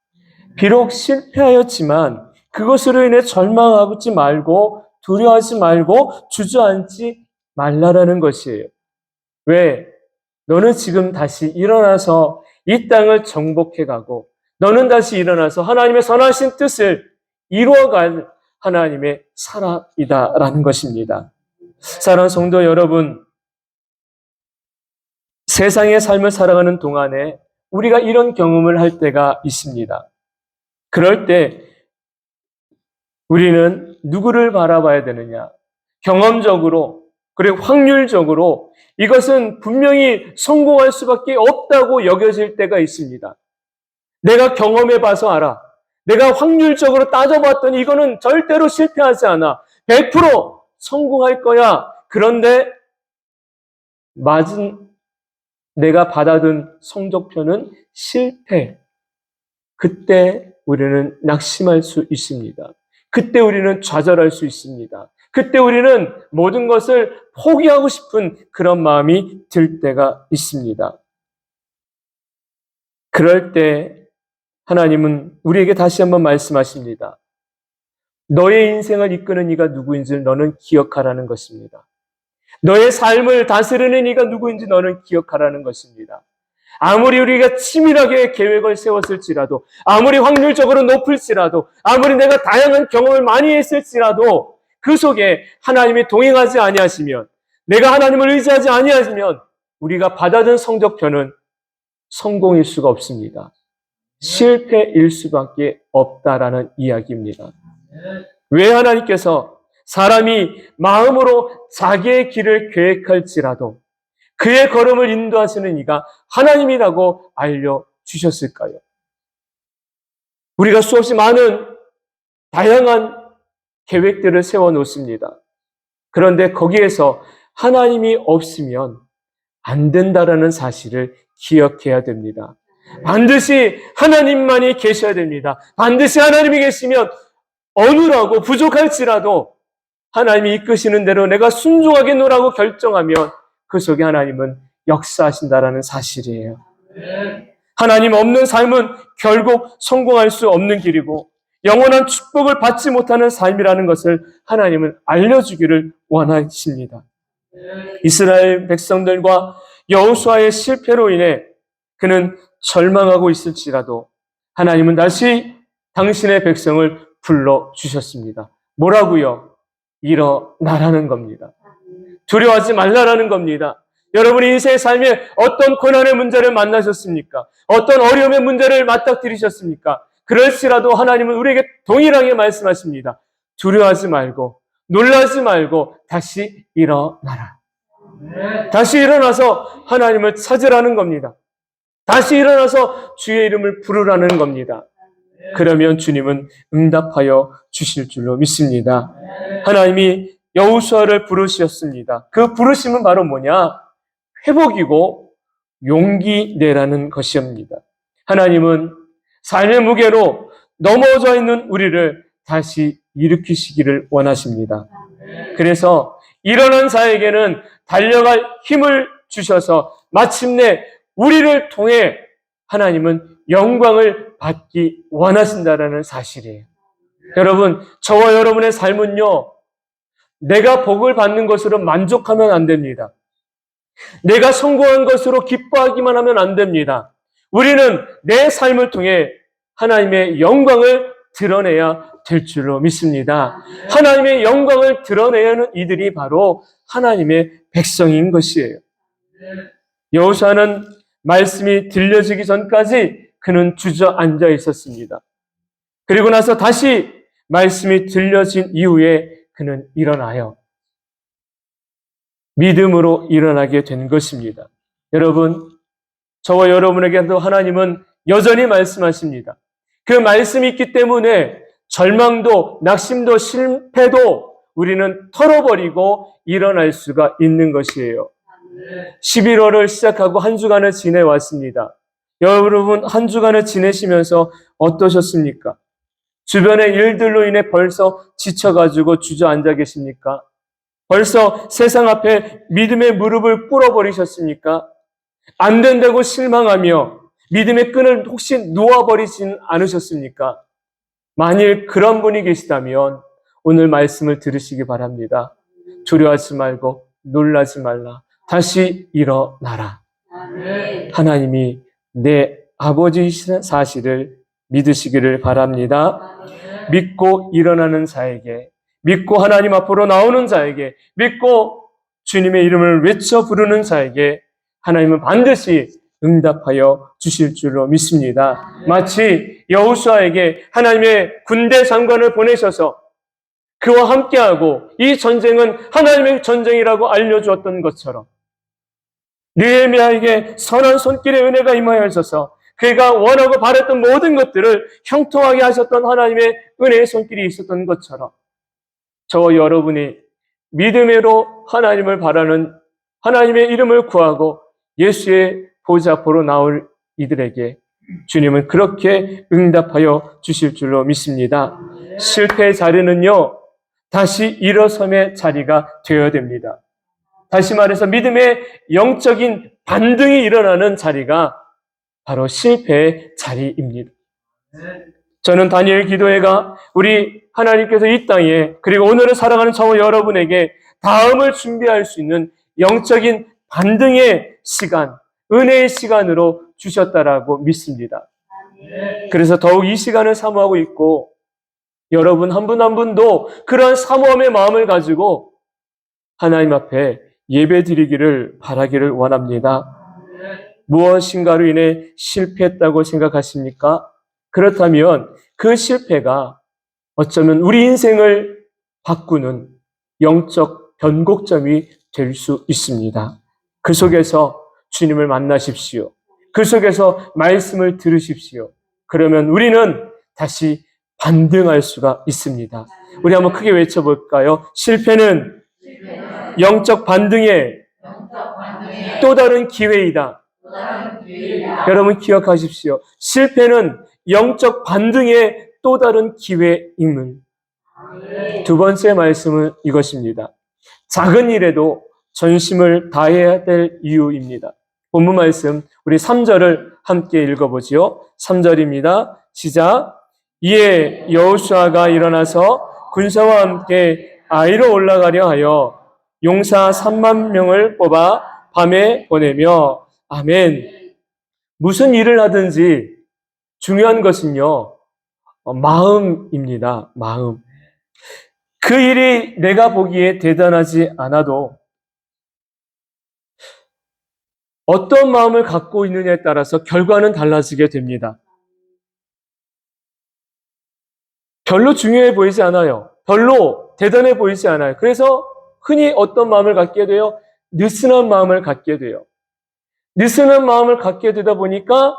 비록 실패하였지만 그것으로 인해 절망하지 말고 두려워하지 말고 주저앉지 말라라는 것이에요. 왜? 너는 지금 다시 일어나서 이 땅을 정복해가고 너는 다시 일어나서 하나님의 선하신 뜻을 이루어갈 하나님의 사람이다라는 것입니다. 사랑하는 성도 여러분, 세상의 삶을 살아가는 동안에 우리가 이런 경험을 할 때가 있습니다. 그럴 때 우리는 누구를 바라봐야 되느냐? 경험적으로, 그리고 확률적으로 이것은 분명히 성공할 수밖에 없다고 여겨질 때가 있습니다. 내가 경험해 봐서 알아. 내가 확률적으로 따져봤더니 이거는 절대로 실패하지 않아. 100% 성공할 거야. 그런데 내가 받아든 성적표는 실패. 그때 우리는 낙심할 수 있습니다. 그때 우리는 좌절할 수 있습니다. 그때 우리는 모든 것을 포기하고 싶은 그런 마음이 들 때가 있습니다. 그럴 때 하나님은 우리에게 다시 한번 말씀하십니다. 너의 인생을 이끄는 이가 누구인지 너는 기억하라는 것입니다. 너의 삶을 다스리는 이가 누구인지 너는 기억하라는 것입니다. 아무리 우리가 치밀하게 계획을 세웠을지라도, 아무리 확률적으로 높을지라도, 아무리 내가 다양한 경험을 많이 했을지라도 그 속에 하나님이 동행하지 아니하시면, 내가 하나님을 의지하지 아니하시면 우리가 받아든 성적표는 성공일 수가 없습니다. 실패일 수밖에 없다라는 이야기입니다. 왜 하나님께서 사람이 마음으로 자기의 길을 계획할지라도 그의 걸음을 인도하시는 이가 하나님이라고 알려주셨을까요? 우리가 수없이 많은 다양한 계획들을 세워놓습니다. 그런데 거기에서 하나님이 없으면 안 된다라는 사실을 기억해야 됩니다. 반드시 하나님만이 계셔야 됩니다. 반드시 하나님이 계시면 어눌하고 부족할지라도 하나님이 이끄시는 대로 내가 순종하게 노라고 결정하면 그 속에 하나님은 역사하신다라는 사실이에요. 하나님 없는 삶은 결국 성공할 수 없는 길이고 영원한 축복을 받지 못하는 삶이라는 것을 하나님은 알려주기를 원하십니다. 이스라엘 백성들과 여호수아의 실패로 인해 그는 절망하고 있을지라도 하나님은 다시 당신의 백성을 불러주셨습니다. 뭐라고요? 일어나라는 겁니다. 두려워하지 말라라는 겁니다. 여러분이 인생의 삶에 어떤 고난의 문제를 만나셨습니까? 어떤 어려움의 문제를 맞닥뜨리셨습니까? 그럴지라도 하나님은 우리에게 동일하게 말씀하십니다. 두려워하지 말고 놀라지 말고 다시 일어나라. 다시 일어나서 하나님을 찾으라는 겁니다. 다시 일어나서 주의 이름을 부르라는 겁니다. 그러면 주님은 응답하여 주실 줄로 믿습니다. 하나님이 여호수아를 부르셨습니다. 그 부르심은 바로 뭐냐? 회복이고 용기 내라는 것입니다. 하나님은 삶의 무게로 넘어져 있는 우리를 다시 일으키시기를 원하십니다. 그래서 일어난 자에게는 달려갈 힘을 주셔서 마침내 우리를 통해 하나님은 영광을 받기 원하신다라는 사실이에요. 여러분, 저와 여러분의 삶은요, 내가 복을 받는 것으로 만족하면 안 됩니다. 내가 성공한 것으로 기뻐하기만 하면 안 됩니다. 우리는 내 삶을 통해 하나님의 영광을 드러내야 될 줄로 믿습니다. 하나님의 영광을 드러내야 하는 이들이 바로 하나님의 백성인 것이에요. 여호수아는 말씀이 들려지기 전까지 그는 주저앉아 있었습니다. 그리고 나서 다시 말씀이 들려진 이후에 그는 일어나요. 믿음으로 일어나게 된 것입니다. 여러분, 저와 여러분에게도 하나님은 여전히 말씀하십니다. 그 말씀이 있기 때문에 절망도, 낙심도, 실패도 우리는 털어버리고 일어날 수가 있는 것이에요. 11월을 시작하고 한 주간을 지내왔습니다. 여러분, 한 주간을 지내시면서 어떠셨습니까? 주변의 일들로 인해 벌써 지쳐가지고 주저앉아 계십니까? 벌써 세상 앞에 믿음의 무릎을 꿇어버리셨습니까? 안 된다고 실망하며 믿음의 끈을 혹시 놓아버리진 않으셨습니까? 만일 그런 분이 계시다면 오늘 말씀을 들으시기 바랍니다. 두려워하지 말고 놀라지 말라. 다시 일어나라. 하나님이 내 아버지이신 사실을 믿으시기를 바랍니다. 믿고 일어나는 자에게, 믿고 하나님 앞으로 나오는 자에게, 믿고 주님의 이름을 외쳐 부르는 자에게 하나님은 반드시 응답하여 주실 줄로 믿습니다. 마치 여호수아에게 하나님의 군대 장관을 보내셔서 그와 함께하고 이 전쟁은 하나님의 전쟁이라고 알려주었던 것처럼 느헤미야에게 선한 손길의 은혜가 임하여서 그가 원하고 바랬던 모든 것들을 형통하게 하셨던 하나님의 은혜의 손길이 있었던 것처럼 저와 여러분이 믿음으로 하나님을 바라는 하나님의 이름을 구하고 예수의 보좌 앞으로 나올 이들에게 주님은 그렇게 응답하여 주실 줄로 믿습니다. 실패의 자리는요, 다시 일어섬의 자리가 되어야 됩니다. 다시 말해서 믿음의 영적인 반등이 일어나는 자리가 바로 실패의 자리입니다. 저는 다니엘 기도회가 우리 하나님께서 이 땅에 그리고 오늘을 살아가는 저와 여러분에게 다음을 준비할 수 있는 영적인 반등의 시간, 은혜의 시간으로 주셨다라고 믿습니다. 그래서 더욱 이 시간을 사모하고 있고 여러분 한 분 한 분도 그러한 사모함의 마음을 가지고 하나님 앞에 예배 드리기를 바라기를 원합니다. 무엇인가로 인해 실패했다고 생각하십니까? 그렇다면 그 실패가 어쩌면 우리 인생을 바꾸는 영적 변곡점이 될 수 있습니다. 그 속에서 주님을 만나십시오. 그 속에서 말씀을 들으십시오. 그러면 우리는 다시 반등할 수가 있습니다. 우리 한번 크게 외쳐볼까요? 실패는 영적 반등의 또 다른 기회이다. 여러분 기억하십시오. 실패는 영적 반등의 또 다른 기회임을. 두 번째 말씀은 이것입니다. 작은 일에도 전심을 다해야 될 이유입니다. 본문 말씀 우리 3절을 함께 읽어보지요. 3절입니다. 시작. 이에 여호수아가 일어나서 군사와 함께 아이로 올라가려 하여 용사 3만 명을 뽑아 밤에 보내며 아멘. 무슨 일을 하든지 중요한 것은요, 마음입니다. 마음. 그 일이 내가 보기에 대단하지 않아도 어떤 마음을 갖고 있느냐에 따라서 결과는 달라지게 됩니다. 별로 중요해 보이지 않아요. 별로 대단해 보이지 않아요. 그래서 흔히 어떤 마음을 갖게 돼요? 느슨한 마음을 갖게 돼요. 느슨한 마음을 갖게 되다 보니까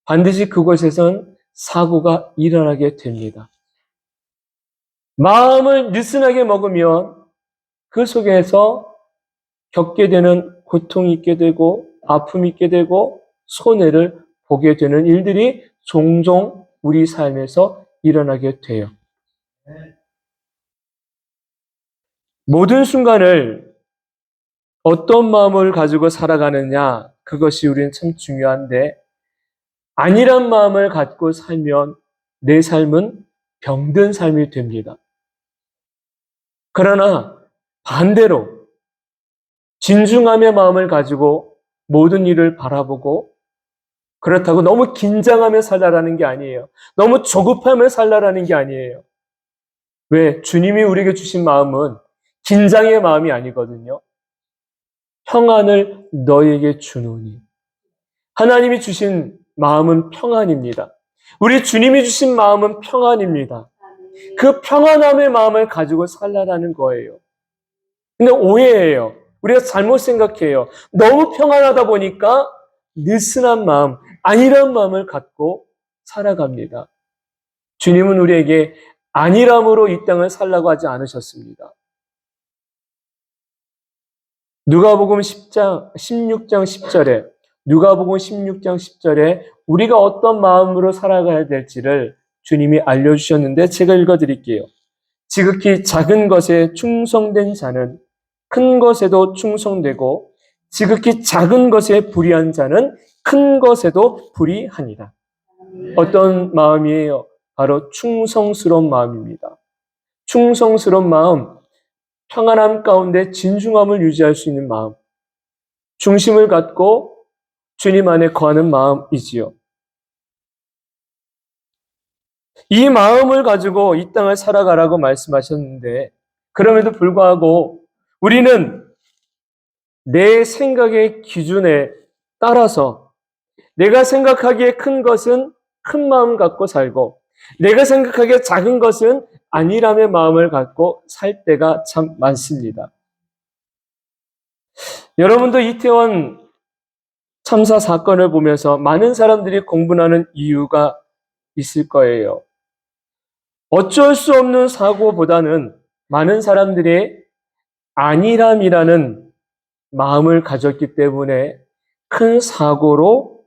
반드시 그곳에선 사고가 일어나게 됩니다. 마음을 느슨하게 먹으면 그 속에서 겪게 되는 고통이 있게 되고 아픔이 있게 되고 손해를 보게 되는 일들이 종종 우리 삶에서 일어나게 돼요. 모든 순간을 어떤 마음을 가지고 살아가느냐, 그것이 우리는 참 중요한데, 아니란 마음을 갖고 살면 내 삶은 병든 삶이 됩니다. 그러나 반대로 진중함의 마음을 가지고 모든 일을 바라보고, 그렇다고 너무 긴장하며 살라라는 게 아니에요. 너무 조급하며 살라라는 게 아니에요. 왜? 주님이 우리에게 주신 마음은 긴장의 마음이 아니거든요. 평안을 너에게 주노니. 하나님이 주신 마음은 평안입니다. 우리 주님이 주신 마음은 평안입니다. 그 평안함의 마음을 가지고 살라라는 거예요. 근데 오해예요. 우리가 잘못 생각해요. 너무 평안하다 보니까 느슨한 마음, 안일한 마음을 갖고 살아갑니다. 주님은 우리에게 안일함으로 이 땅을 살라고 하지 않으셨습니다. 누가복음 16장 10절에 누가복음 16장 10절에 우리가 어떤 마음으로 살아가야 될지를 주님이 알려주셨는데 제가 읽어드릴게요. 지극히 작은 것에 충성된 자는 큰 것에도 충성되고 지극히 작은 것에 불의한 자는 큰 것에도 불의하니라. 어떤 마음이에요? 바로 충성스러운 마음입니다. 충성스러운 마음, 평안함 가운데 진중함을 유지할 수 있는 마음, 중심을 갖고 주님 안에 거하는 마음이지요. 이 마음을 가지고 이 땅을 살아가라고 말씀하셨는데, 그럼에도 불구하고 우리는 내 생각의 기준에 따라서 내가 생각하기에 큰 것은 큰 마음 갖고 살고, 내가 생각하기에 작은 것은 안일함의 마음을 갖고 살 때가 참 많습니다. 여러분도 이태원 참사 사건을 보면서 많은 사람들이 공분하는 이유가 있을 거예요. 어쩔 수 없는 사고보다는 많은 사람들이 안일함이라는 마음을 가졌기 때문에 큰 사고로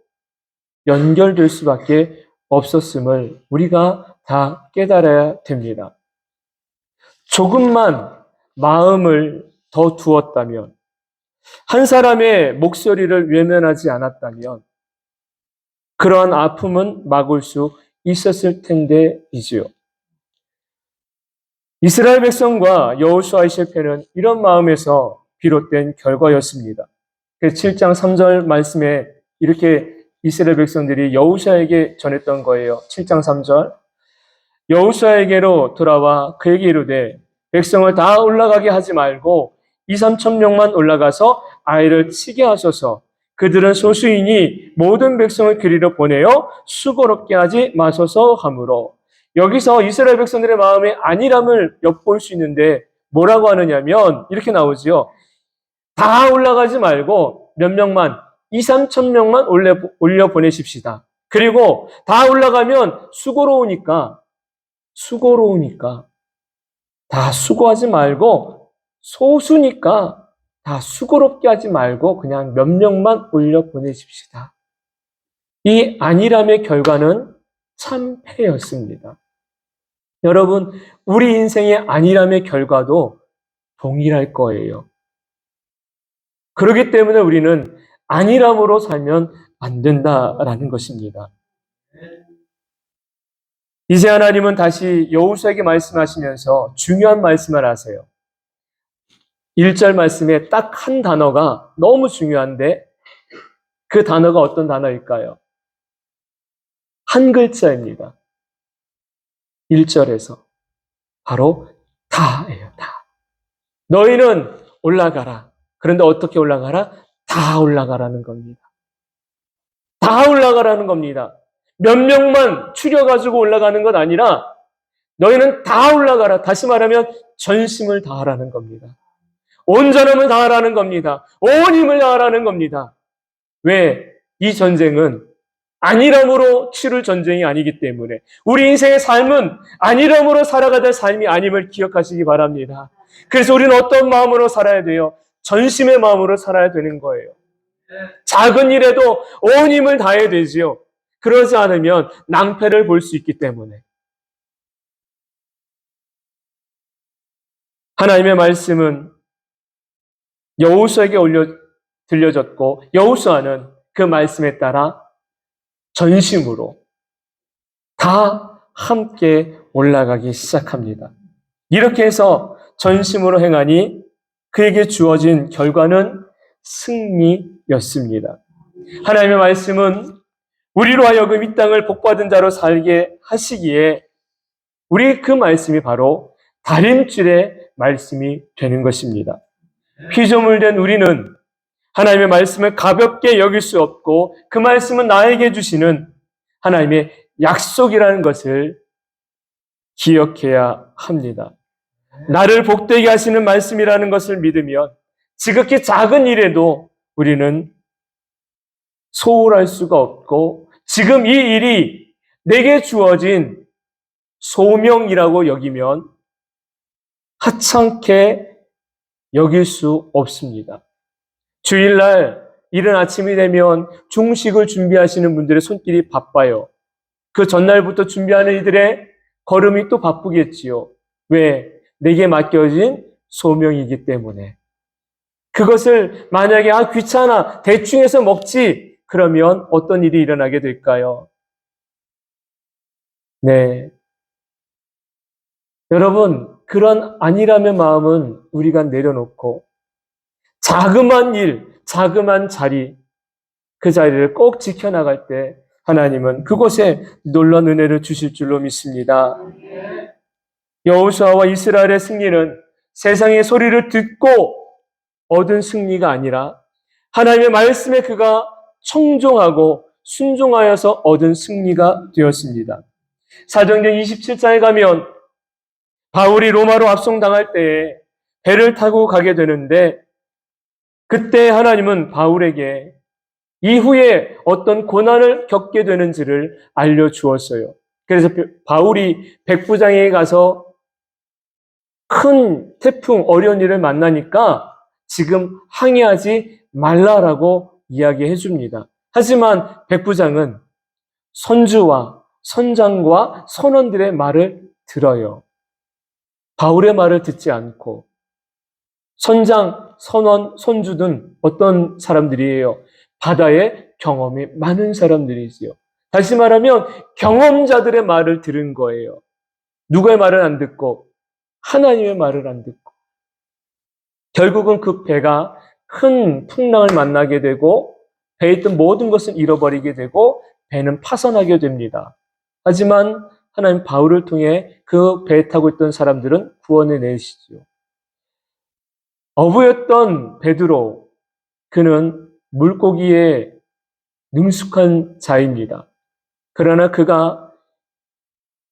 연결될 수밖에 없었음을 우리가 다 깨달아야 됩니다. 조금만 마음을 더 두었다면, 한 사람의 목소리를 외면하지 않았다면 그러한 아픔은 막을 수 있었을 텐데이지요. 이스라엘 백성과 여호수아의 실패는 이런 마음에서 비롯된 결과였습니다. 7장 3절 말씀에 이렇게 이스라엘 백성들이 여호수아에게 전했던 거예요. 7장 3절. 여호수아에게로 돌아와 그에게 이르되 백성을 다 올라가게 하지 말고 2, 3천 명만 올라가서 아이를 치게 하소서. 그들은 소수이니 모든 백성을 그리로 보내어 수고롭게 하지 마소서 하므로. 여기서 이스라엘 백성들의 마음에 안일함을 엿볼 수 있는데 뭐라고 하느냐면 이렇게 나오지요. 다 올라가지 말고 몇 명만, 2, 3천 명만 올려 보내십시다. 그리고 다 올라가면 수고로우니까 다 수고하지 말고, 소수니까 다 수고롭게 하지 말고 그냥 몇 명만 올려 보내십시다. 이 안일함의 결과는 참패였습니다. 여러분, 우리 인생의 안일함의 결과도 동일할 거예요. 그렇기 때문에 우리는 안일함으로 살면 안 된다라는 것입니다. 이제 하나님은 다시 여호수아에게 말씀하시면서 중요한 말씀을 하세요. 1절 말씀에 딱 한 단어가 너무 중요한데 그 단어가 어떤 단어일까요? 한 글자입니다. 1절에서 바로 다예요. 다. 너희는 올라가라. 그런데 어떻게 올라가라? 다 올라가라는 겁니다. 다 올라가라는 겁니다. 몇 명만 추려가지고 올라가는 것 아니라 너희는 다 올라가라. 다시 말하면 전심을 다하라는 겁니다. 온전함을 다하라는 겁니다. 온 힘을 다하라는 겁니다. 왜? 이 전쟁은 안일함으로 치를 전쟁이 아니기 때문에 우리 인생의 삶은 안일함으로 살아가야 될 삶이 아님을 기억하시기 바랍니다. 그래서 우리는 어떤 마음으로 살아야 돼요? 전심의 마음으로 살아야 되는 거예요. 작은 일에도 온 힘을 다해야 되지요. 그러지 않으면 낭패를 볼 수 있기 때문에. 하나님의 말씀은 여호수아에게 들려졌고 여호수아는 그 말씀에 따라 전심으로 다 함께 올라가기 시작합니다. 이렇게 해서 전심으로 행하니 그에게 주어진 결과는 승리였습니다. 하나님의 말씀은 우리로 하여금 이 땅을 복받은 자로 살게 하시기에 우리 그 말씀이 바로 다림줄의 말씀이 되는 것입니다. 피조물 된 우리는 하나님의 말씀을 가볍게 여길 수 없고 그 말씀은 나에게 주시는 하나님의 약속이라는 것을 기억해야 합니다. 나를 복되게 하시는 말씀이라는 것을 믿으면 지극히 작은 일에도 우리는 소홀할 수가 없고 지금 이 일이 내게 주어진 소명이라고 여기면 하찮게 여길 수 없습니다. 주일날 이른 아침이 되면 중식을 준비하시는 분들의 손길이 바빠요. 그 전날부터 준비하는 이들의 걸음이 또 바쁘겠지요. 왜? 내게 맡겨진 소명이기 때문에. 그것을 만약에 귀찮아 대충 해서 먹지 그러면 어떤 일이 일어나게 될까요? 네. 여러분, 그런 아니라면 마음은 우리가 내려놓고 자그마한 일, 자그마한 자리, 그 자리를 꼭 지켜나갈 때 하나님은 그곳에 놀라운 은혜를 주실 줄로 믿습니다. 여호수아와 이스라엘의 승리는 세상의 소리를 듣고 얻은 승리가 아니라 하나님의 말씀에 그가 청종하고 순종하여서 얻은 승리가 되었습니다. 사도행전 27장에 가면 바울이 로마로 압송당할 때에 배를 타고 가게 되는데 그때 하나님은 바울에게 이후에 어떤 고난을 겪게 되는지를 알려주었어요. 그래서 바울이 백부장에게 가서 큰 태풍, 어려운 일을 만나니까 지금 항의하지 말라라고 이야기해 줍니다. 하지만 백부장은 선주와 선장과 선원들의 말을 들어요. 바울의 말을 듣지 않고 선장, 선원, 선주는 어떤 사람들이에요? 바다에 경험이 많은 사람들이지요. 다시 말하면 경험자들의 말을 들은 거예요. 누구의 말을 안 듣고 하나님의 말을 안 듣고 결국은 그 배가 큰 풍랑을 만나게 되고 배에 있던 모든 것을 잃어버리게 되고 배는 파손하게 됩니다. 하지만 하나님 바울을 통해 그 배에 타고 있던 사람들은 구원해 내시죠. 어부였던 베드로, 그는 물고기에 능숙한 자입니다. 그러나 그가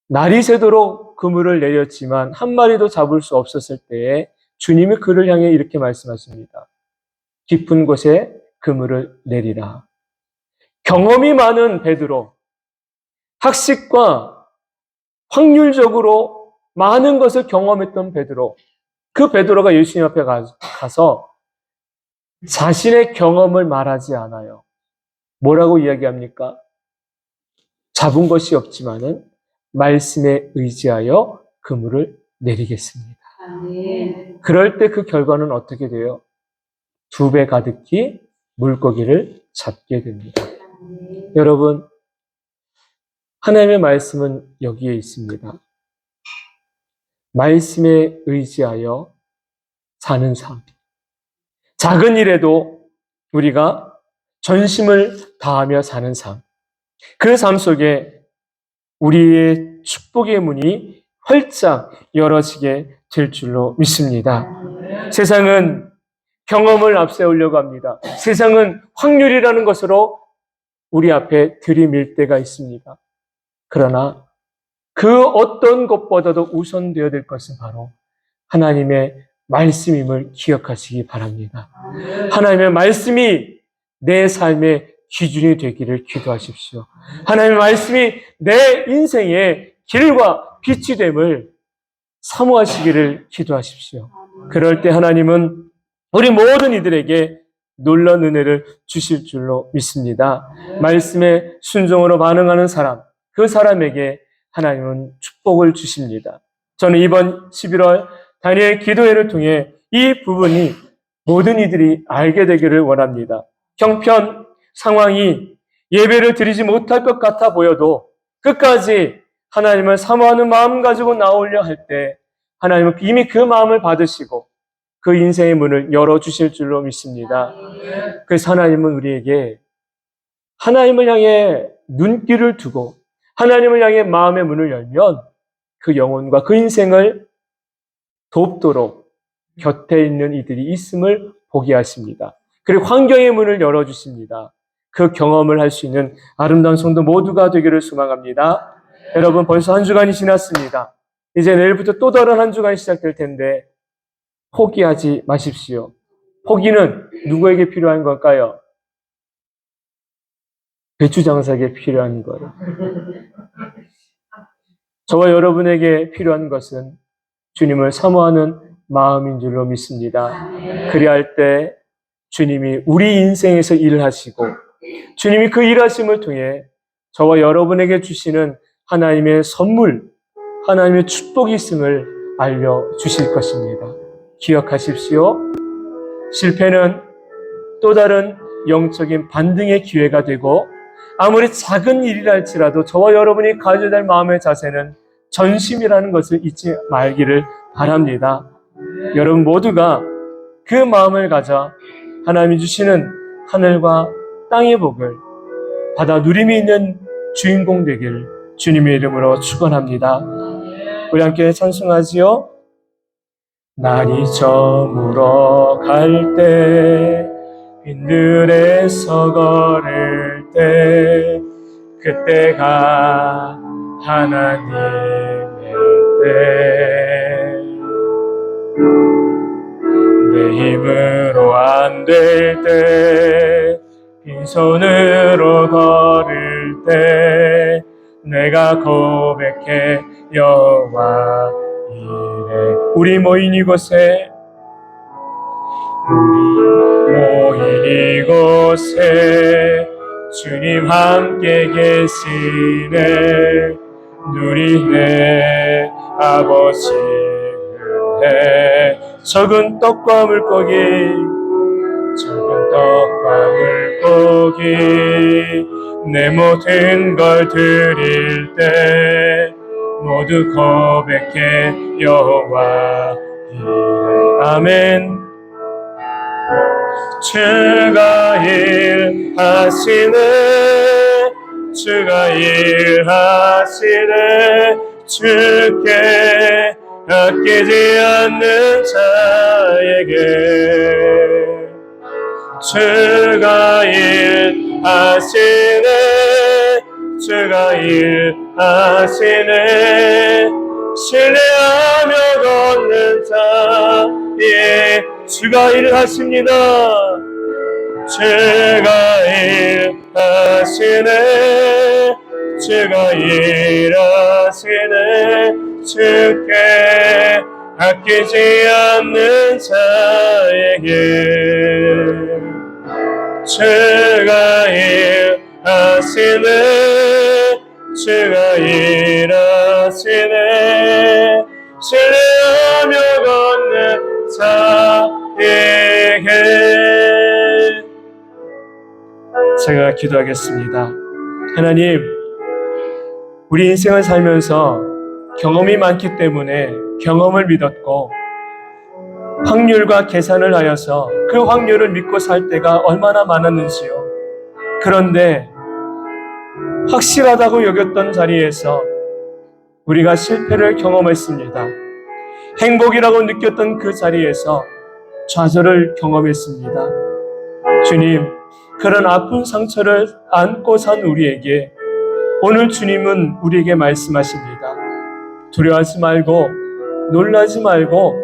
날이 새도록 그물을 내렸지만 한 마리도 잡을 수 없었을 때에 주님이 그를 향해 이렇게 말씀하십니다. 깊은 곳에 그물을 내리라. 경험이 많은 베드로, 학식과 확률적으로 많은 것을 경험했던 베드로, 그 베드로가 예수님 앞에 가서 자신의 경험을 말하지 않아요. 뭐라고 이야기합니까? 잡은 것이 없지만은 말씀에 의지하여 그물을 내리겠습니다. 아멘. 그럴 때 그 결과는 어떻게 돼요? 2배 가득히 물고기를 잡게 됩니다. 아멘. 여러분, 하나님의 말씀은 여기에 있습니다. 말씀에 의지하여 사는 삶. 작은 일에도 우리가 전심을 다하며 사는 삶. 그 삶 속에 우리의 축복의 문이 활짝 열어지게 될 줄로 믿습니다. 세상은 경험을 앞세우려고 합니다. 세상은 확률이라는 것으로 우리 앞에 들이밀 때가 있습니다. 그러나 그 어떤 것보다도 우선되어야 될 것은 바로 하나님의 말씀임을 기억하시기 바랍니다. 하나님의 말씀이 내 삶의 기준이 되기를 기도하십시오. 하나님의 말씀이 내 인생의 길과 빛이 됨을 사모하시기를 기도하십시오. 그럴 때 하나님은 우리 모든 이들에게 놀라운 은혜를 주실 줄로 믿습니다. 말씀에 순종으로 반응하는 사람, 그 사람에게 하나님은 축복을 주십니다. 저는 이번 11월 다니엘 기도회를 통해 이 부분이 모든 이들이 알게 되기를 원합니다. 형편, 상황이 예배를 드리지 못할 것 같아 보여도 끝까지 하나님을 사모하는 마음 가지고 나오려 할 때 하나님은 이미 그 마음을 받으시고 그 인생의 문을 열어주실 줄로 믿습니다. 그래서 하나님은 우리에게 하나님을 향해 눈길을 두고 하나님을 향해 마음의 문을 열면 그 영혼과 그 인생을 돕도록 곁에 있는 이들이 있음을 보게 하십니다. 그리고 환경의 문을 열어주십니다. 그 경험을 할 수 있는 아름다운 성도 모두가 되기를 소망합니다. 여러분, 벌써 한 주간이 지났습니다. 이제 내일부터 또 다른 한 주간이 시작될 텐데 포기하지 마십시오. 포기는 누구에게 필요한 걸까요? 배추 장사에게 필요한 거예요. 저와 여러분에게 필요한 것은 주님을 사모하는 마음인 줄로 믿습니다. 그리할 할 때 주님이 우리 인생에서 일을 하시고 주님이 그 일하심을 통해 저와 여러분에게 주시는 하나님의 선물, 하나님의 축복이 있음을 알려주실 것입니다. 기억하십시오. 실패는 또 다른 영적인 반등의 기회가 되고 아무리 작은 일이라 할지라도 저와 여러분이 가져야 될 마음의 자세는 전심이라는 것을 잊지 말기를 바랍니다. 여러분 모두가 그 마음을 가져 하나님이 주시는 하늘과 땅의 복을 받아 누림이 있는 주인공 되길 주님의 이름으로 축원합니다. 우리 함께 찬송하지요. 날이 저물어 갈 때 빈들에서 걸을 때 그때가 하나님의 때 내 힘으로 안 될 때 빈손으로 걸을 때 내가 고백해 여호와 이래 우리 모인 이곳에 주님 함께 계시네 누리네 아버지 은혜 적은 떡과 물고기 내 모든 걸 드릴 때 모두 고백해 여호와 이래 아멘. 주가 일하시네 주가 일하시네 주께 아끼지 않는 자에게 주가 일하시네 주가 일하시네 신뢰하며 걷는 자에 주가 일하십니다 주가 일하시네 주가 일하시네 주께 아끼지 않는 자에게 주가 일하시네 주가 일하시네 신뢰하며 걷는 자에게 제가 기도하겠습니다. 하나님, 우리 인생을 살면서 경험이 많기 때문에 경험을 믿었고 확률과 계산을 하여서 그 확률을 믿고 살 때가 얼마나 많았는지요. 그런데 확실하다고 여겼던 자리에서 우리가 실패를 경험했습니다. 행복이라고 느꼈던 그 자리에서 좌절을 경험했습니다. 주님, 그런 아픈 상처를 안고 산 우리에게 오늘 주님은 우리에게 말씀하십니다. 두려워하지 말고 놀라지 말고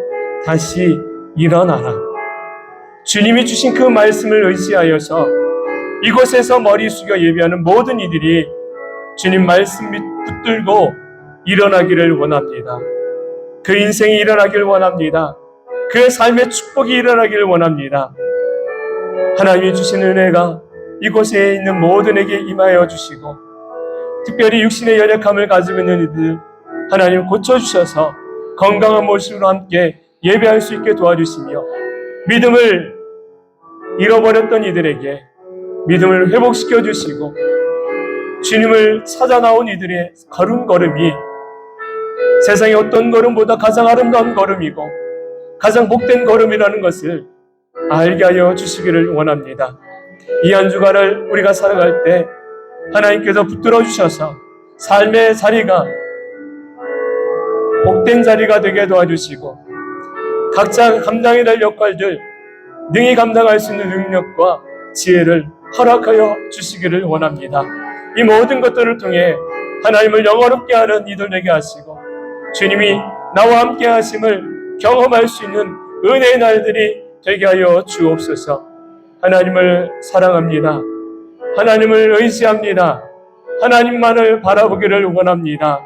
다시 일어나라. 주님이 주신 그 말씀을 의지하여서 이곳에서 머리 숙여 예배하는 모든 이들이 주님 말씀 밑 붙들고 일어나기를 원합니다. 그 인생이 일어나기를 원합니다. 그 삶의 축복이 일어나기를 원합니다. 하나님이 주신 은혜가 이곳에 있는 모든에게 임하여 주시고 특별히 육신의 연약함을 가지고 있는 이들 하나님 고쳐주셔서 건강한 모습으로 함께 예배할 수 있게 도와주시며 믿음을 잃어버렸던 이들에게 믿음을 회복시켜 주시고 주님을 찾아 나온 이들의 걸음걸음이 세상의 어떤 걸음보다 가장 아름다운 걸음이고 가장 복된 걸음이라는 것을 알게 하여 주시기를 원합니다. 이 한 주간을 우리가 살아갈 때 하나님께서 붙들어 주셔서 삶의 자리가 복된 자리가 되게 도와주시고 각자 감당해야 될 역할들 능히 감당할 수 있는 능력과 지혜를 허락하여 주시기를 원합니다. 이 모든 것들을 통해 하나님을 영화롭게 하는 이들 되게 하시고 주님이 나와 함께 하심을 경험할 수 있는 은혜의 날들이 되게 하여 주옵소서. 하나님을 사랑합니다. 하나님을 의지합니다. 하나님만을 바라보기를 원합니다.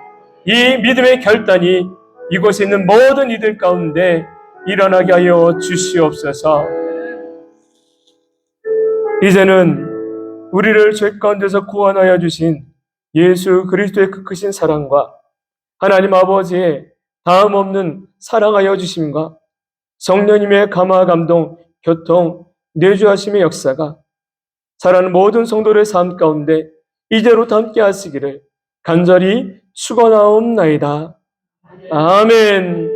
이 믿음의 결단이 이곳에 있는 모든 이들 가운데 일어나게 하여 주시옵소서. 이제는 우리를 죄 가운데서 구원하여 주신 예수 그리스도의 그 크신 사랑과 하나님 아버지의 다음 없는 사랑하여 주심과 성령님의 감화 감동 교통 내주하심의 역사가 살아가는 모든 성도의 삶 가운데 이제로부터 함께 하시기를 간절히 축원하옵나이다. 아멘.